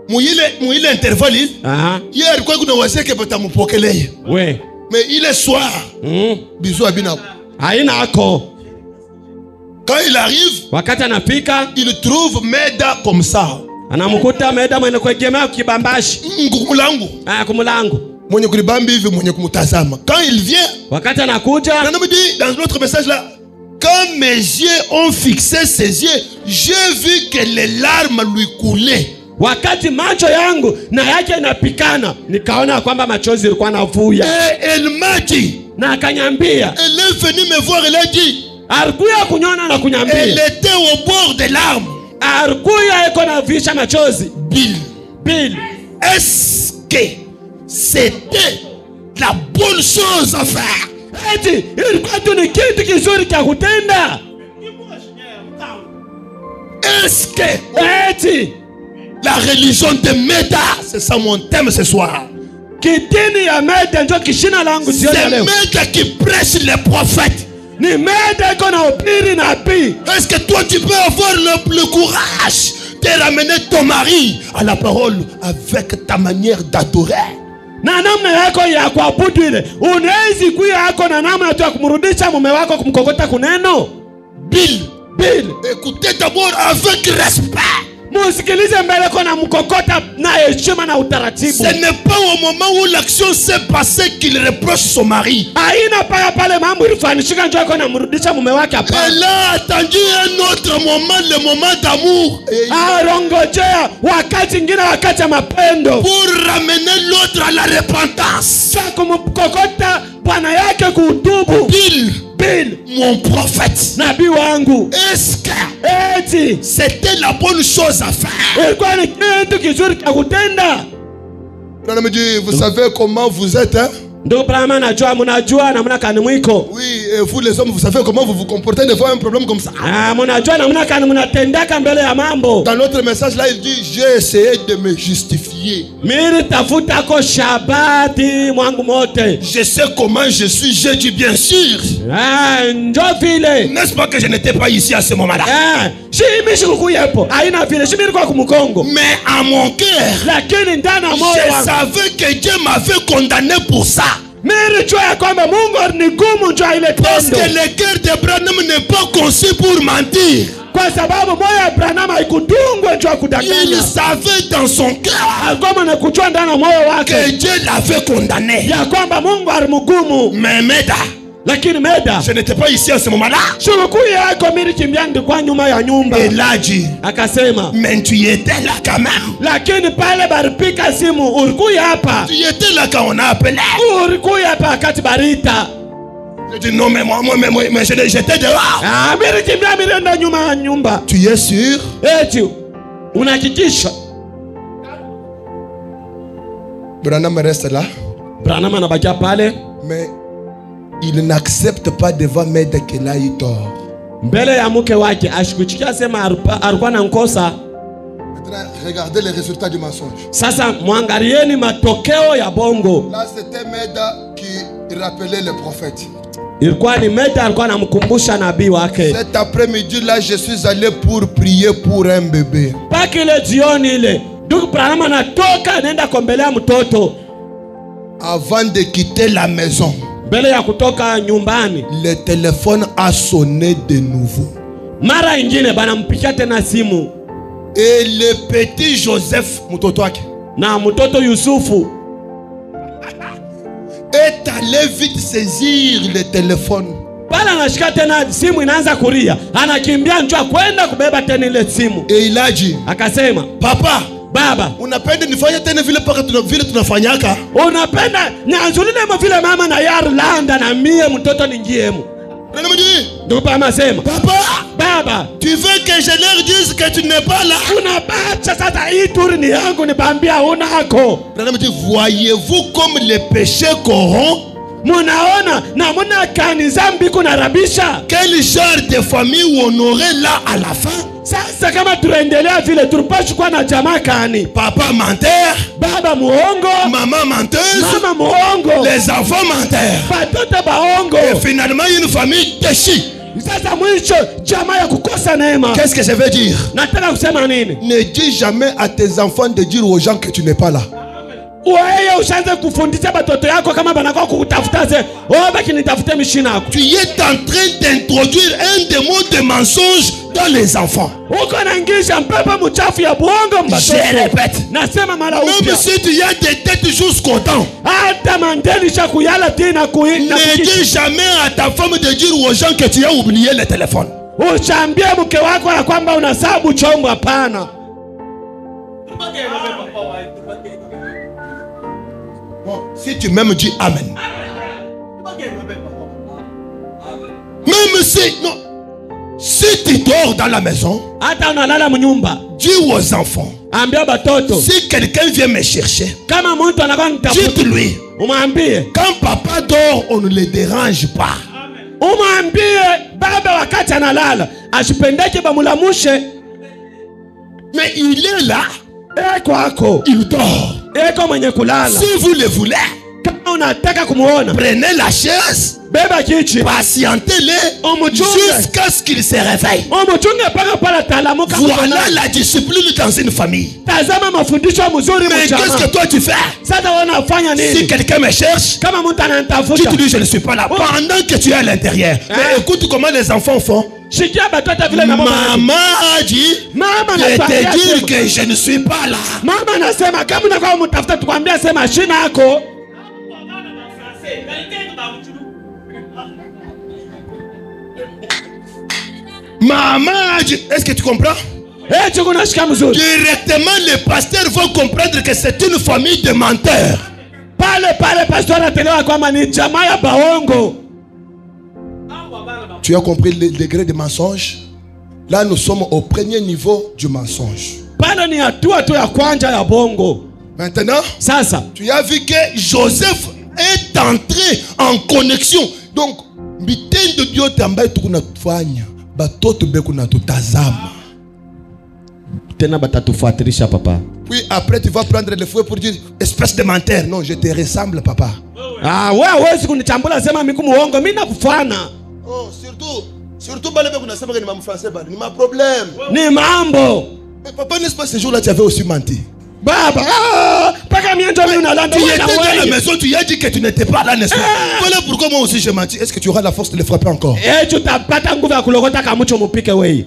S1: mwile intervalle yeye alikuwa kuna waseke batamupokelea.
S2: We
S1: mais il est soir. Bisous abina.
S2: Haina ako.
S1: Quand il arrive,
S2: wakati anafika,
S1: il trouve Meda comme ça.
S2: Anamkuta Meda mwenye kuegemea kibambashi.
S1: Kumulango.
S2: Kumulango.
S1: Mwenye kulibambi hivi mwenye kumutazama. Quand il vient,
S2: wakati anakuja,
S1: on me dit dans notre message là, quand mes yeux ont fixé ses yeux, j'ai vu que les larmes lui coulaient.
S2: Wakati macho yangu na yake inapikana, nikaona kwamba machozi yalikuwa yanavuja.
S1: Et elle m'a dit,
S2: na akanyambia,
S1: elle est venue me voir, elle a dit,
S2: alikuya kunyona na kunyambia,
S1: elle était au bord des larmes.
S2: Alikuya eko na visha machozi. Bill,
S1: est-ce que c'était la bonne chose à faire?
S2: Eti ilikuwa tu ni kitu kizuri cha kutenda.
S1: Est-ce que
S2: eti
S1: la religion de Meda, c'est ça mon thème ce soir.
S2: Kidini ya Meda ndio kishina langu jioni leo.
S1: C'est Meda qui prêche les prophètes.
S2: Ni Meda iko na upiri na nabii.
S1: Est-ce que toi tu peux avoir le courage de ramener ton mari à la parole avec ta manière d'adorer?
S2: Na namna yako ya kuabudu ile, unaweza kuya yako na namna tu ya kumrudisha mume wako kumkokota kuneno.
S1: Bill, écoutez d'abord avec respect.
S2: Musikilize mbele kona mkokota na heshima na utaratibu.
S1: Ce n'est pas au moment où l'action s'est passée qu'il reproche son mari.
S2: Haina pale mambo ilifanishika njoo kona mrudisha mume wake hapa.
S1: Elle a attendu un autre moment, le moment d'amour.
S2: Arongojea wakati mwingine, wakati wa mapendo.
S1: Pour ramener l'autre à la repentance.
S2: Sasa kumkokota bwana yake kutubu.
S1: Bill, mon prophète.
S2: Nabii wangu.
S1: Est-ce que c'était la bonne chose à faire?
S2: Ilikuwa ni kitu kizuri cha kutenda.
S1: On me dit, vous savez comment vous êtes, hein?
S2: Ndio Brahma najua mnajua namna kani mwiko.
S1: Oui, et vous les hommes, vous savez comment vous vous comportez devant un problème comme ça.
S2: Mnajua namna kani mnatendeka mbele ya mambo.
S1: Dans l'autre message là, il dit, j'ai essayé de me justifier.
S2: Mimi tafuta ko shabati mwangu mote.
S1: Je sais comment je suis, j'ai dit bien sûr.
S2: Ndio vile.
S1: N'est-ce pas que je n'étais pas ici à ce moment-là?
S2: Shimi shikukuyepo. Haina vile shimi nilikuwa kumkongo.
S1: Mais à mon cœur,
S2: lakini ndani ya moyo wangu,
S1: je savais que Dieu m'avait condamné pour ça. Parce que le cœur d'Abraham n'est pas conçu pour mentir. Il savait dans son cœur que Dieu l'avait condamné. Mais Meda, je n'étais pas ici à ce moment-là. Et là dit, mais tu étais là quand même. Tu étais là quand on a appelé. Je dis non, mais moi j'étais dehors. Tu es sûr? Branham reste là. Mais il n'accepte pas devant Meda qu'il a eu tort. Maintenant, regardez les résultats du mensonge. Là, c'était Meda qui rappelait le prophète. Cet après-midi-là, je suis allé pour prier pour un bébé. Avant de quitter la maison, le téléphone a sonné de nouveau. Et le petit Joseph est allé vite saisir le téléphone. Et il a dit, papa, baba, unapenda nifanye tena vile paka vile tunafanyaka? Unapenda nianzulile vile mama na Yarlanda na mie mtoto ningiemu. Donc papa sema, papa, baba, tu veux que je leur dise que tu n'es pas là? Unabacha sasa hii turi ni yangu nibambia unako. Voyez-vous comme les péchés corrompent? Munaona na muna kanizambi kuna rabisha. Quel genre de famille on aurait là à la fin? Sasa kama tuendelea vile turupashi kwa na jamaa kani? Papa menteur, baba muongo, maman menteuse, mama muongo, les enfants menteurs, batoto baongo. Et finalement une famille déchue. Sasa mwisho jamaa ya kukosa neema. Qu'est-ce que je veux dire? Nataka kusema nini? Ne dis jamais à tes enfants de dire aux gens que tu n'es pas là. Tu es en train d'introduire un démon de mensonge dans les enfants. Je répète, même si tu as des têtes jusqu'au temps, ne dis jamais à ta femme de dire aux gens que tu as oublié le téléphone. Bon, si tu m'aimes, dis Amen. Même si, non, si tu dors dans la maison, dis aux enfants, si quelqu'un vient me chercher, dites-lui, quand papa dort, on ne le dérange pas. Mais il est là, il dort. Si vous le voulez, prenez la chaise, patientez-le jusqu'à ce qu'il se réveille. Voilà la discipline dans une famille. Mais qu'est-ce que toi tu fais? Si quelqu'un me cherche, tu te dis je ne suis pas là pendant que tu es à l'intérieur. Mais écoute comment les enfants font.
S2: Shikia batoto vile na
S1: Maman a dit
S2: Mama
S1: de te
S2: anatuambia
S1: dire
S2: sema.
S1: que je ne suis pas là.
S2: Mama anasema kama unakuwa mtafuta tukwambia sema shina yako.
S1: Maman a dit, est-ce que tu comprends?
S2: Chukuna shika mzuri.
S1: Directement, les pasteurs vont comprendre que c'est une famille de menteurs.
S2: Pale pastor anatelewa kwamba ni jamaa ya baongo.
S1: Tu as compris le degré de mensonge? Là, nous sommes au premier niveau du mensonge.
S2: Pale ni hatua tu ya kwanza ya bongo.
S1: Maintenant,
S2: Sasa
S1: tu as vu que Joseph est entré en connexion. Donc, mitendo yote ambayo tunafanya, batoto beku na tutazama.
S2: tena batatufuatilisha papa.
S1: Puis après tu vas prendre le fouet pour dire espèce de menteur. Non, je te ressemble papa.
S2: Ah, wewe huwezi kunichambula sema mimi muongo, mimi nakufana.
S1: Oh, surtout balebe kuna sema que ni mamu français bali, ni ma problème.
S2: Ni mambo.
S1: Mais papa, n'est-ce pas ce jour-là tu avais aussi menti?
S2: Baba, paka mienjo mimi unalanda.
S1: Tu étais dans la maison, tu as dit que tu n'étais pas là, n'est-ce pas? Voilà pourquoi moi aussi j'ai menti. Est-ce que tu auras la force de le frapper encore?
S2: Tu utapata nguvu ya kulokota kamucho mupike wewe.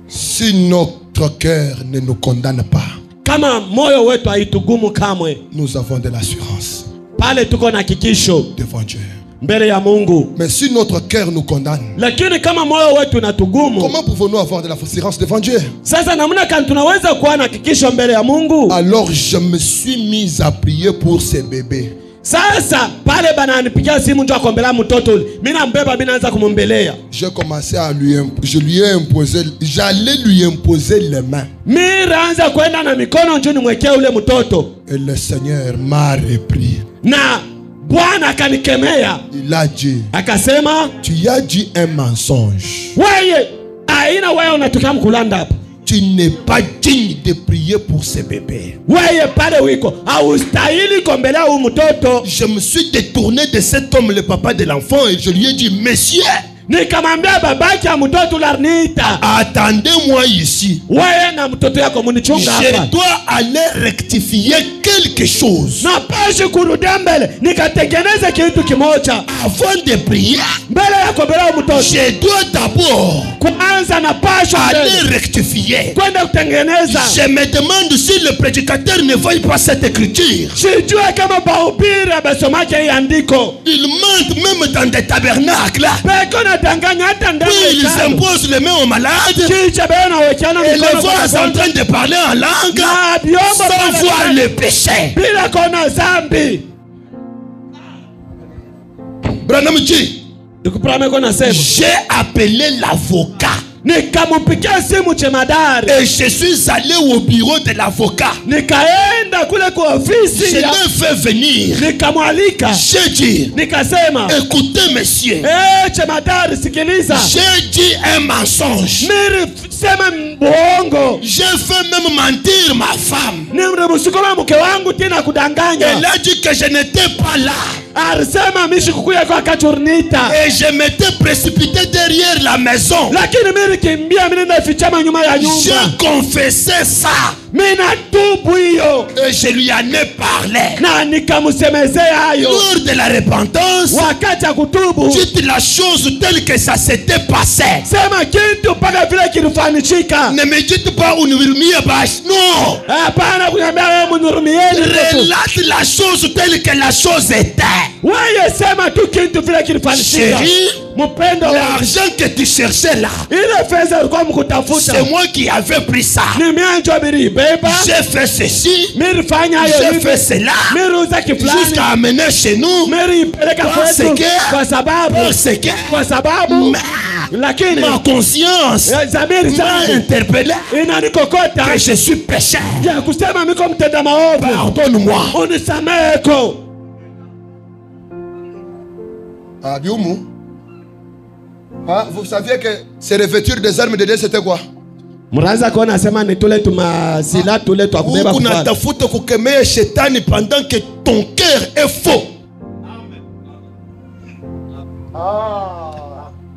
S1: Si notre cœur ne nous condamne pas,
S2: Kama moyo wetu haitugumu kamwe,
S1: nous avons de l'assurance
S2: pale tuko na hakikisho
S1: devant Dieu.
S2: mbele ya Mungu.
S1: Mais si notre cœur nous condamne,
S2: Lakini kama moyo wetu unatugumu,
S1: comment pouvons-nous avoir de l'assurance devant Dieu?
S2: sasa namna gani tunaweza kuwa na hakikisho mbele ya Mungu?
S1: Alors je me suis mis à prier pour ces bébés.
S2: Sasa pale bana anipigia simu njoo akombela mtoto ule. Mimi nambeba mimi naanza kumumbelea.
S1: J'ai commencé à j'allais lui imposer les mains.
S2: Mimi naanza kwenda na mikono njoo nimwekee ule mtoto.
S1: Et le Seigneur m'a repris.
S2: Na Bwana akanikemea.
S1: Il a dit,
S2: Akasema,
S1: tu as dit un mensonge.
S2: wewe aina wewe unatoka mkulanda hapa.
S1: Tu n'es pas digne de prier pour ces bébés.
S2: Wewe pale wiko haustahili kombelea huyu mtoto.
S1: Je me suis détourné de cet homme, le papa de l'enfant, et je lui ai dit, monsieur,
S2: Nikamwambia babake ya mtoto Larnita,
S1: attendez-moi ici.
S2: wewe na mtoto yako munichunga hapa.
S1: Je dois aller rectifier quelque chose.
S2: Napashi kurudia mbele nikatengeneza kitu kimoja.
S1: Avant de prier,
S2: Mbele ya kombelea mtoto,
S1: je dois d'abord
S2: kwanza napashwa
S1: aller
S2: mbele
S1: rectifier.
S2: kwenda kutengeneza.
S1: Je me demande si le prédicateur ne voit pas cette écriture.
S2: Sijue kama bahubiri abasomake hii andiko.
S1: Ils mentent même dans des tabernacles.
S2: Beko nadanganya hata ndani
S1: Puis
S2: ya
S1: ils
S2: hekalu.
S1: imposent les mains aux malades.
S2: Kisha beo nawekeana
S1: Et les
S2: mikono
S1: voix
S2: kwa
S1: sont en train de parler en langue
S2: na biombo
S1: sans
S2: pale
S1: voir
S2: pale.
S1: le péché.
S2: Bila kona zambi.
S1: Branham dit,
S2: Nikuprame kona sema.
S1: j'ai appelé l'avocat.
S2: Nikampikia simu chemadari.
S1: Et je suis allé au bureau de l'avocat.
S2: Nikaenda kule kwa
S1: Je
S2: ofisi ya.
S1: l'ai fait venir.
S2: Nikamwalika.
S1: J'ai dit,
S2: Nikasema,
S1: écoutez monsieur,
S2: chemadari sikiliza.
S1: j'ai dit un mensonge.
S2: Miri sema mbongo.
S1: J'ai fait même mentir ma femme.
S2: Nimrumusukuma mke wangu tena kudanganya.
S1: Elle a dit que je n'étais pas là.
S2: Alisema mishi kukuya kwa kachurnita.
S1: Et je m'étais précipité derrière la maison.
S2: Lakini mimi kimbia mimi nafichama nyuma ya nyumba.
S1: J'ai confessé ça.
S2: Mimi natubu hiyo.
S1: Et je lui en ai parlé.
S2: Na nikamsemezea hayo.
S1: Lors de la repentance,
S2: Wakati ya kutubu,
S1: dites la chose telle que ça s'était passé.
S2: sema kitu mpaka vile kilifanichika.
S1: Ne me dites pas unirumia bash. Non.
S2: Hapana kuniambia wewe mnurumieni.
S1: Relate la chose telle que la chose était.
S2: Wewe sema tu kitu vile kilifanichika.
S1: Chérie,
S2: Mpendo wangu.
S1: l'argent que tu cherchais là,
S2: Ile fedha ulikuwa mkutafuta.
S1: c'est moi qui avais pris ça.
S2: Ni mimi ndio nilibeba.
S1: J'ai fait ceci,
S2: Mimi fanya hayo
S1: j'ai
S2: hivi.
S1: fait cela,
S2: Mimi uza kifulani.
S1: jusqu'à amener chez nous.
S2: Mimi peleka
S1: Parce
S2: kwetu
S1: que-
S2: kwa sababu kwa sababu lakini
S1: Ma conscience
S2: Zamiri
S1: m'a
S2: zangu
S1: interpellé
S2: inanikokota
S1: que je suis pécheur.
S2: ya kusema miko mtenda maovu.
S1: Pardonne-moi.
S2: Unisameko.
S1: Ah, Bioumu. Ah, vous saviez que ces revêtures des armes de Dieu c'était quoi?
S2: Muraza kona sema ni tule tumasila tule twa kubeba
S1: Huku
S2: kwa.
S1: natafuta kukemea shetani pendant que ton cœur est faux.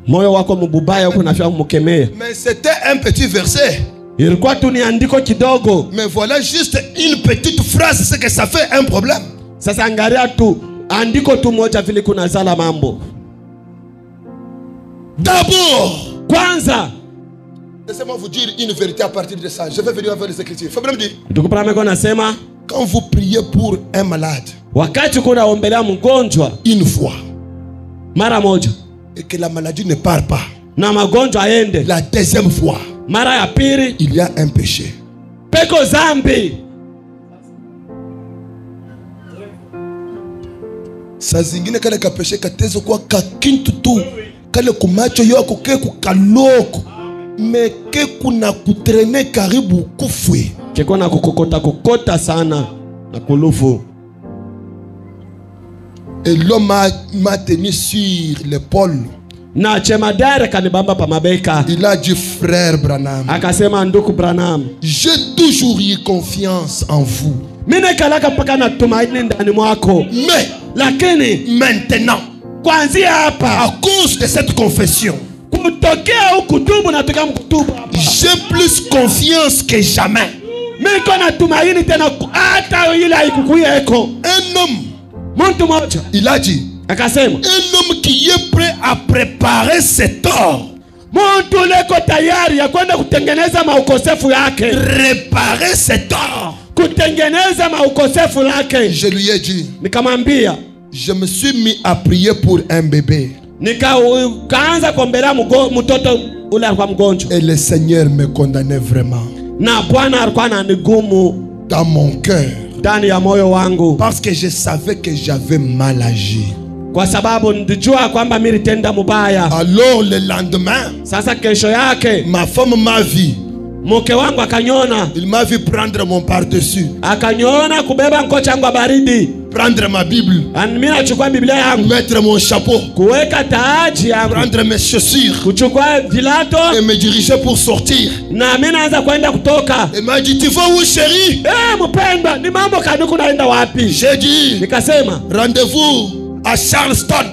S2: Moyo wako mbubaya huko nafia kumkemea.
S1: Mais c'était un petit verset.
S2: Ilikuwa tu ni andiko kidogo.
S1: Mais voilà juste une petite phrase, c'est que ça fait un problème.
S2: Sasa angalia tu andiko tu moja vile kunazala mambo.
S1: D'abord,
S2: Kwanza,
S1: laissez-moi vous dire une vérité à partir de ça. Je vais venir avec les Écritures. Faut bien me dire,
S2: ndugu nasema
S1: quand vous priez pour un malade,
S2: wakati kuna ombelea mgonjwa
S1: une fois,
S2: mara moja
S1: et que la maladie ne part pas,
S2: na magonjwa aende,
S1: la deuxième fois,
S2: mara ya pili
S1: il y a un péché.
S2: peko zambi.
S1: Saa zingine kale ka péché katezo kwa kakintu tu, kale kumacho yako ke kukaloko, me ke kuna kutrene karibu kufwe.
S2: Keko na kukokota sana na kulufu.
S1: Et l'homme m'a tenu sur l'épaule.
S2: Na chemadare kanibamba pa mabeka.
S1: Il a dit, frère Branham,
S2: Akasema ndugu Branham,
S1: j'ai toujours eu confiance en vous.
S2: mine kalaka mpaka na tumaini ndani mwako.
S1: Mais
S2: Lakini
S1: maintenant,
S2: kuanzia hapa,
S1: à cause de cette confession,
S2: kutokea ukutubu na tuka mkutubu hapa,
S1: j'ai plus confiance que jamais.
S2: miko na tumaini tena hata ile haikukuyeko.
S1: Un homme,
S2: Mtu mmoja
S1: il a dit,
S2: akasema,
S1: un homme qui est prêt à préparer ses torts,
S2: mtu leko tayari ya kwenda kutengeneza maukosefu yake,
S1: réparer ses torts.
S2: kutengeneza maukosefu yake.
S1: Je lui ai dit,
S2: Nikamwambia,
S1: je me suis mis à prier pour un bébé.
S2: nikaanza kuombelea mtoto ule alikuwa mgonjwa,
S1: Et le Seigneur me condamnait vraiment
S2: na Bwana alikuwa ananigumu
S1: dans mon cœur,
S2: ndani ya moyo wangu,
S1: parce que je savais que j'avais mal agi.
S2: kwa sababu nilijua kwamba mimi nitenda mubaya.
S1: Alors le lendemain,
S2: Sasa kesho yake
S1: ma femme m'a vu.
S2: mke wangu akanyona,
S1: Il m'a vu prendre mon par-dessus,
S2: akanyona kubeba nkocha yangu baridi,
S1: prendre ma Bible,
S2: mimi nachukua Biblia yangu,
S1: mettre mon chapeau,
S2: kuweka taaji yangu,
S1: prendre mes chaussures
S2: kuchukua vilato,
S1: et me diriger pour sortir.
S2: na mimi naanza kwenda kutoka.
S1: Il m'a dit, tu vas où chérie?
S2: Mpendwa, ni mambo kanuku naenda wapi?
S1: J'ai dit,
S2: Nikasema
S1: rendez-vous à Charleston,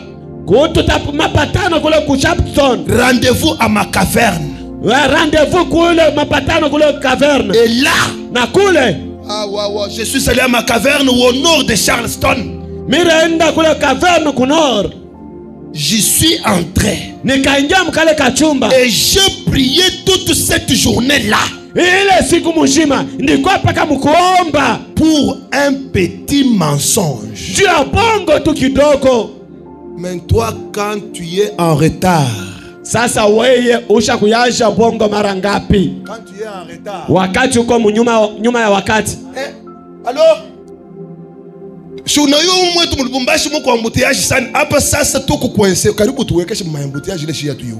S2: mapatano kule ku Charleston,
S1: rendez-vous à ma caverne.
S2: rendez-vous kule mapatano kule caverne.
S1: Et là,
S2: Na kule
S1: je suis allé à ma caverne au nord de Charleston.
S2: miraenda kule caverne ku nord.
S1: J'y suis entré
S2: Nikaingia mkale kachumba,
S1: et j'ai prié toute cette journée-là
S2: ile siku mzima nilikuwa paka mkuomba
S1: pour un petit mensonge.
S2: juu ya bongo tu kidogo.
S1: Mais toi, quand tu es en retard,
S2: Sasa weye usha kuyasha bongo mara ngapi?
S1: quand tu es en retard,
S2: Wakati uko nyuma ya wakati.
S1: Allô? Shunayo mwetu mulibumbashi mko ambutiaji sana hapa sasa tuko kwense karibu tuwekeshe maambutiaji ile shia tu yo.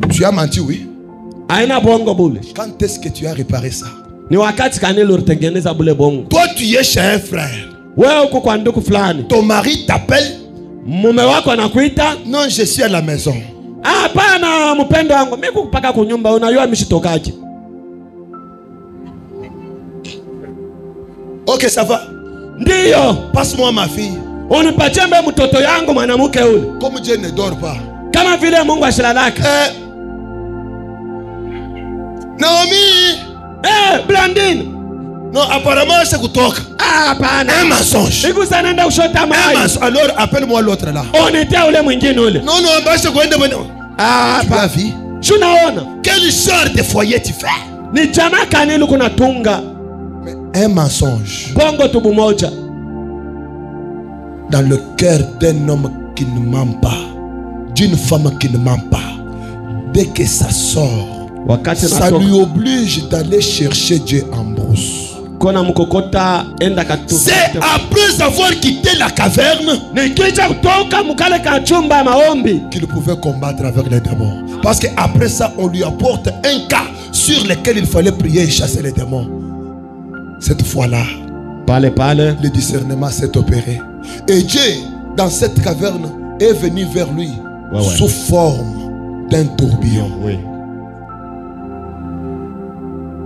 S1: Tu as menti, oui?
S2: Aina bongo bule.
S1: Quand est-ce que tu as réparé ça?
S2: Ni wakati kanili ulitengeneza bule bongo.
S1: Toi tu es chez un frère.
S2: Wewe uko kwa ndugu fulani.
S1: Ton mari t'appelle?
S2: Mume wako anakuita?
S1: Non, je suis à la maison.
S2: Hapana mpendo wangu, mimi kupaka kunyumba, unajua mishitokaje?
S1: Ok, ça va.
S2: Ndiyo.
S1: Passe-moi ma fille.
S2: Unipatie mbe mtoto yangu mwanamke ule.
S1: Comme Dieu ne dort pas.
S2: Kama vile Mungu ashilalaka.
S1: Naomi!
S2: Blandine!
S1: Non, apparemment c'est kutoka.
S2: Hapana.
S1: Un mensonge.
S2: Siku sana nenda ushota mai.
S1: Alors appelle-moi l'autre là.
S2: Unitia ule mwingine ule.
S1: Non, basta kwenda bwana. Tu as vu?
S2: Tunaona.
S1: Quel genre de foyer tu fais?
S2: Ni jamaa kanili kuna tunga.
S1: Un mensonge
S2: bongo tubu moja
S1: dans le cœur d'un homme qui ne ment pas, d'une femme qui ne ment pas. Dès que ça sort, ça lui oblige d'aller chercher Dieu en brousse. C'est après avoir quitté la caverne qu'il pouvait combattre avec les démons. Parce qu'après ça, on lui apporte un cas sur lequel il fallait prier et chasser les démons. Cette fois-là, le discernement s'est opéré. Et Dieu, dans cette caverne, est venu vers lui sous forme d'un tourbillon.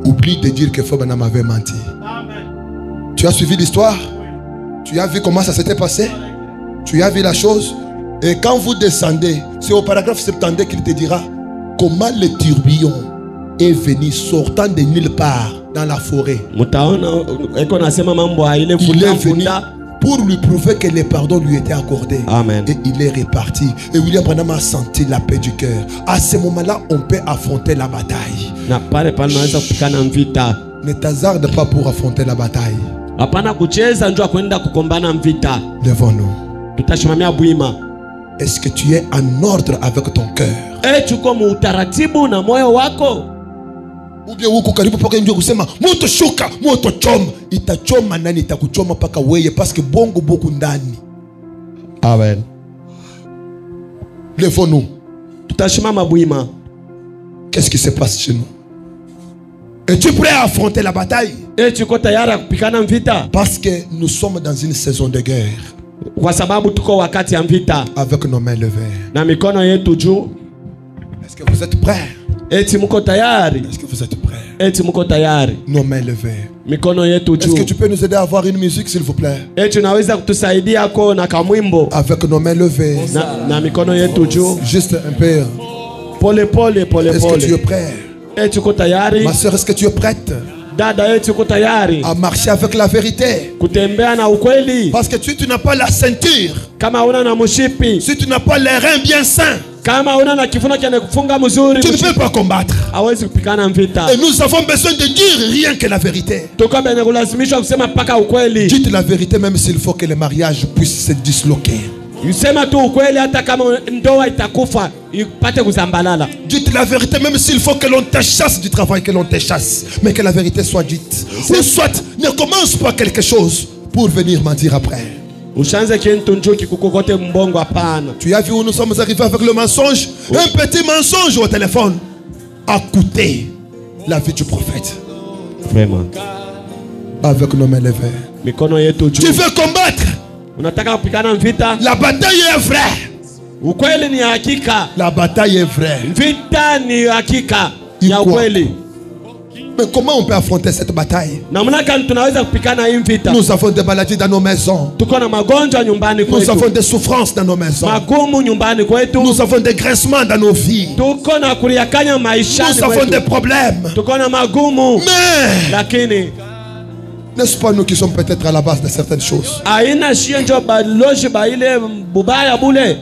S1: Oublie de dire que Fabana avait menti. Amen. Tu as suivi l'histoire? Tu as vu comment ça s'était passé? Tu as vu la chose? Et quand vous descendez, c'est au paragraphe 72 qu'il te dira comment le tourbillon est venu sortant de nulle part dans la forêt. Il est venu pour lui prouver que le pardon lui était accordé.
S2: Amen.
S1: Et il est reparti. Et William Branham a senti la paix du cœur. À ce moment-là, on peut affronter la bataille.
S2: Na pale pale naweza kupigana vita.
S1: Ne t'hazarde pas pour affronter la bataille.
S2: Hapana kucheza njoo kwenda kukombana vita.
S1: Devons-nous.
S2: Tutashimamia bwima.
S1: Est-ce que tu es en ordre avec ton cœur?
S2: Tuko mu utaratibu na moyo wako?
S1: Ou bien uko karibu paka ndio kusema moto shuka, moto choma. Itachoma nani? Itakuchoma paka weye parce que bongo boku ndani. Amen. Levons-nous.
S2: Tutashimama bwima.
S1: Qu'est-ce qui se passe chez nous? Es-tu prêt à affronter la bataille?
S2: Tuko tayari kupigana vita?
S1: Parce que nous sommes dans une saison de guerre.
S2: Kwa sababu tuko wakati ya vita.
S1: Avec nos mains levées.
S2: Na mikono yetu juu.
S1: Est-ce que vous êtes prêts?
S2: Muko tayari?
S1: Est-ce que vous êtes prêts?
S2: Muko tayari?
S1: Nos mains levées.
S2: Mikono yetu juu.
S1: Est-ce que tu peux nous aider à avoir une musique s'il vous plaît?
S2: Unaweza kutusaidia ko na kamwimbo?
S1: Avec nos mains levées.
S2: Na mikono yetu juu.
S1: Juste un peu.
S2: Pole pole pole pole.
S1: Est-ce que tu es prêt?
S2: Tuko tayari?
S1: Ma soeur, est-ce que tu es prête?
S2: Dada tuko tayari
S1: à marcher avec la vérité?
S2: Kutembea na ukweli.
S1: Parce que tu n'as pas la ceinture.
S2: Kama una na mushipi.
S1: Si tu n'as pas les reins bien sains.
S2: Kama una na kifuno kile kufunga mzuri.
S1: Tu ne peux pas combattre.
S2: Hawezi kupigana vita.
S1: Et nous avons besoin de dire rien que la vérité.
S2: Tuko bene kulazimishwa kusema paka ukweli.
S1: Dites la vérité même s'il faut que le mariage puisse se disloquer.
S2: Usema tu ukweli hata kama ndoa itakufa ipate kuzambalala.
S1: Dites la vérité même s'il faut que l'on te chasse du travail, que l'on te chasse, mais que la vérité soit dite. Ou soit ne commence pas quelque chose pour venir mentir après.
S2: Ushanze kintu njuki kukokote mbongo hapana.
S1: Tu as vu où nous sommes arrivés avec le mensonge? Un petit mensonge au téléphone a coûté la vie du prophète.
S2: Vraiment.
S1: Avec nos mains levées.
S2: Mikono yetu juu.
S1: Tu veux combattre?
S2: Unataka kupigana vita?
S1: La bataille est vraie.
S2: Ukweli ni hakika.
S1: La bataille est vraie.
S2: Vita ni hakika. Ya ukweli.
S1: Mais comment on peut affronter cette bataille?
S2: Namna gani tunaweza kupigana hii vita?
S1: Nous avons des maladies dans nos maisons.
S2: Tuko na magonjwa nyumbani kwetu.
S1: Nous avons des souffrances dans nos maisons.
S2: Magumu nyumbani kwetu.
S1: Nous avons des graissements dans nos vies.
S2: Tuko na kuliakanya maisha.
S1: Nous avons des problèmes.
S2: Tuko na magumu.
S1: Mais
S2: lakini
S1: n'est-ce pas nous qui sommes peut-être à la base de certaines choses?
S2: Aina shienjo baloji ba ile bubaya bule.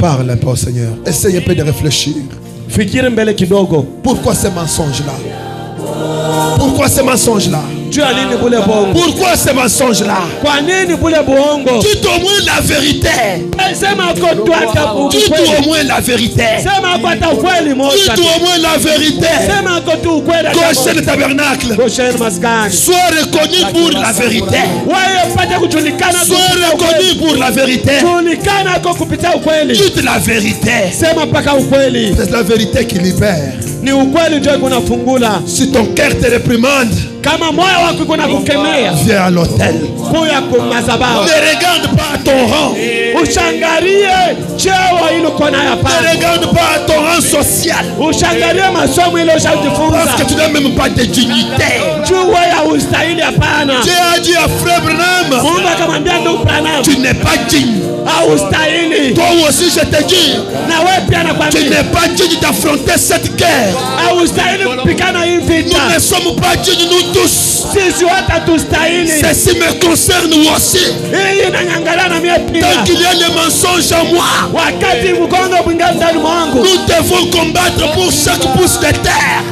S1: Parle un peu au Seigneur. Essaye un peu de réfléchir.
S2: Fikiri mbele kidogo.
S1: Pourquoi ces mensonges-là? Pourquoi ces mensonges-là? Pourquoi ces mensonges-là? Dites au moins la vérité. Dites au moins la vérité. Dites au moins la vérité. Goshen Tabernacle. Sois reconnu pour la vérité. Sois reconnu pour la vérité. Dites la vérité. C'est la vérité qui libère. Si ton cœur te réprimande, viens à l'autel. Ne regarde pas à ton rang. Ne regarde pas à ton rang social. Parce que tu n'as même pas de dignité. Dieu a dit à frère Branham, tu n'es pas digne. Toi aussi je te dis, tu n'es pas digne d'affronter cette guerre. Nous ne sommes pas dignes nous tous. Ceci me concerne moi aussi. Tant qu'il y a des mensonges en moi, nous devons combattre pour chaque pouce de terre.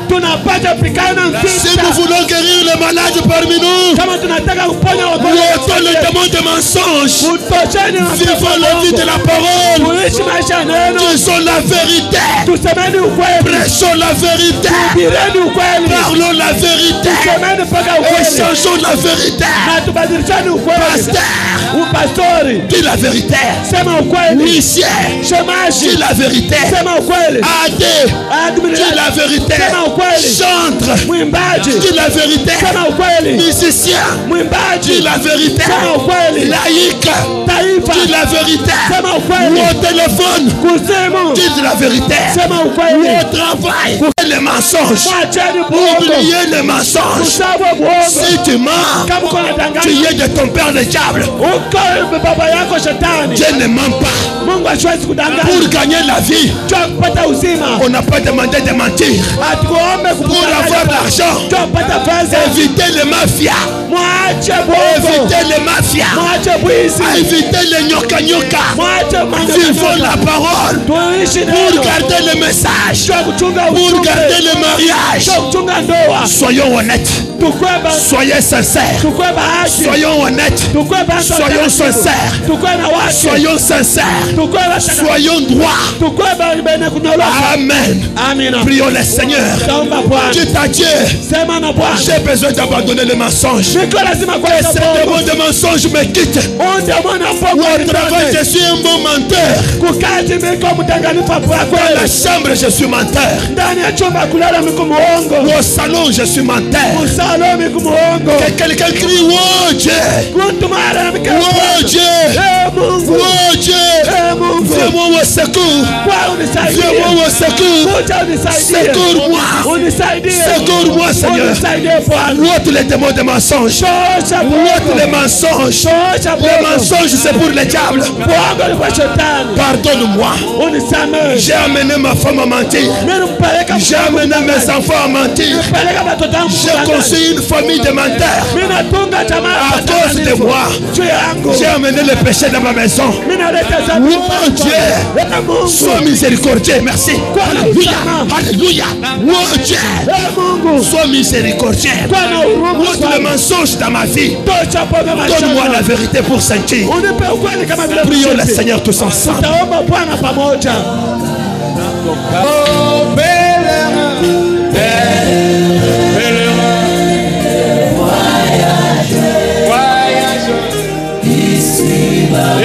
S1: Si nous voulons guérir les malades parmi nous, ôtons le démon de mensonges. Vivons la vie de la parole. Disons la vérité. Prêchons la vérité. Parlons la vérité. Échangeons la vérité. Pasteur, dis la vérité. Huissier, dis la vérité. Adé, dis la vérité. Chantre, dis la vérité. Musicien, dis la vérité. Laïque, dis la vérité. Au téléphone, dis la vérité. Au travail, les mensonges. Oubliez les mensonges. Si tu mens, tu es de ton père le diable. Dieu ne ment pas. Pour gagner la vie, on n'a pas demandé de mentir. Pour avoir l'argent, Évitez les mafias.
S2: Mwache bongo.
S1: Évitez les mafias.
S2: Mwache bwizi.
S1: Évitez les nyoka-nyoka.
S2: Mwache
S1: Vivons la parole.
S2: Tuishi
S1: Pour
S2: neno.
S1: garder le message.
S2: Kuchunga
S1: Pour
S2: ujumbe.
S1: garder le mariage.
S2: Kuchunga ndoa.
S1: Soyons honnêtes.
S2: Tukweba.
S1: Soyez sincères.
S2: Tukweba haki.
S1: Soyons honnêtes.
S2: Tukweba
S1: Soyons sincères.
S2: Tukweba waki.
S1: Soyons sincères.
S2: Tukweba
S1: Soyons droits.
S2: Tukweba bene kunoloka.
S1: Amen.
S2: Amina.
S1: Prions le Seigneur.
S2: Taomba Bwana.
S1: Dites à Dieu.
S2: Sema na Bwana.
S1: J'ai besoin d'abandonner le mensonge.
S2: Niko lazima kwa
S1: Que ces démons de mensonge me quittent.
S2: Onde mwana
S1: Au
S2: mpogo.
S1: travail, je suis un bon menteur.
S2: Kukazi miko mdanganifu kwa
S1: Dans la
S2: kweli.
S1: chambre, je suis menteur.
S2: Ndani ya chumba kulala miko muongo.
S1: Au salon, je suis menteur.
S2: Usalo miko muongo.
S1: Que quelqu'un crie, oh Dieu.
S2: Kuntu mara miko.
S1: Oh Dieu.
S2: Mungu.
S1: Oh Dieu.
S2: Mungu.
S1: Viens-moi au secours.
S2: Kwa unisaidie.
S1: Viens-moi au secours.
S2: Kuja unisaidie.
S1: Secours-moi.
S2: Unisaidie.
S1: Secours-moi, Seigneur.
S2: Unisaidie Bwana.
S1: Ôte les démons de mensonge.
S2: Tosha
S1: Ôte les mensonges.
S2: Tosha
S1: Les mensonges, c'est pour le diable.
S2: Bwana ni kwa shetani.
S1: Pardonne-moi.
S2: Unisamehe.
S1: J'ai amené ma femme à mentir.
S2: Mimi mpeleka.
S1: J'ai amené mes enfants à mentir.
S2: Mpeleka watoto wangu.
S1: J'ai construit une famille de menteurs.
S2: Mimi natunga jamaa.
S1: À cause de moi, j'ai amené le péché dans ma maison. Oh Dieu, sois miséricordieux, merci. Alléluia, alléluia. Oh Dieu, sois miséricordieux. Ôte le mensonge dans ma vie. Donne-moi la vérité pour sentir. Prions le Seigneur tous ensemble.
S3: Oh, pèlerin, voyage ici-bas.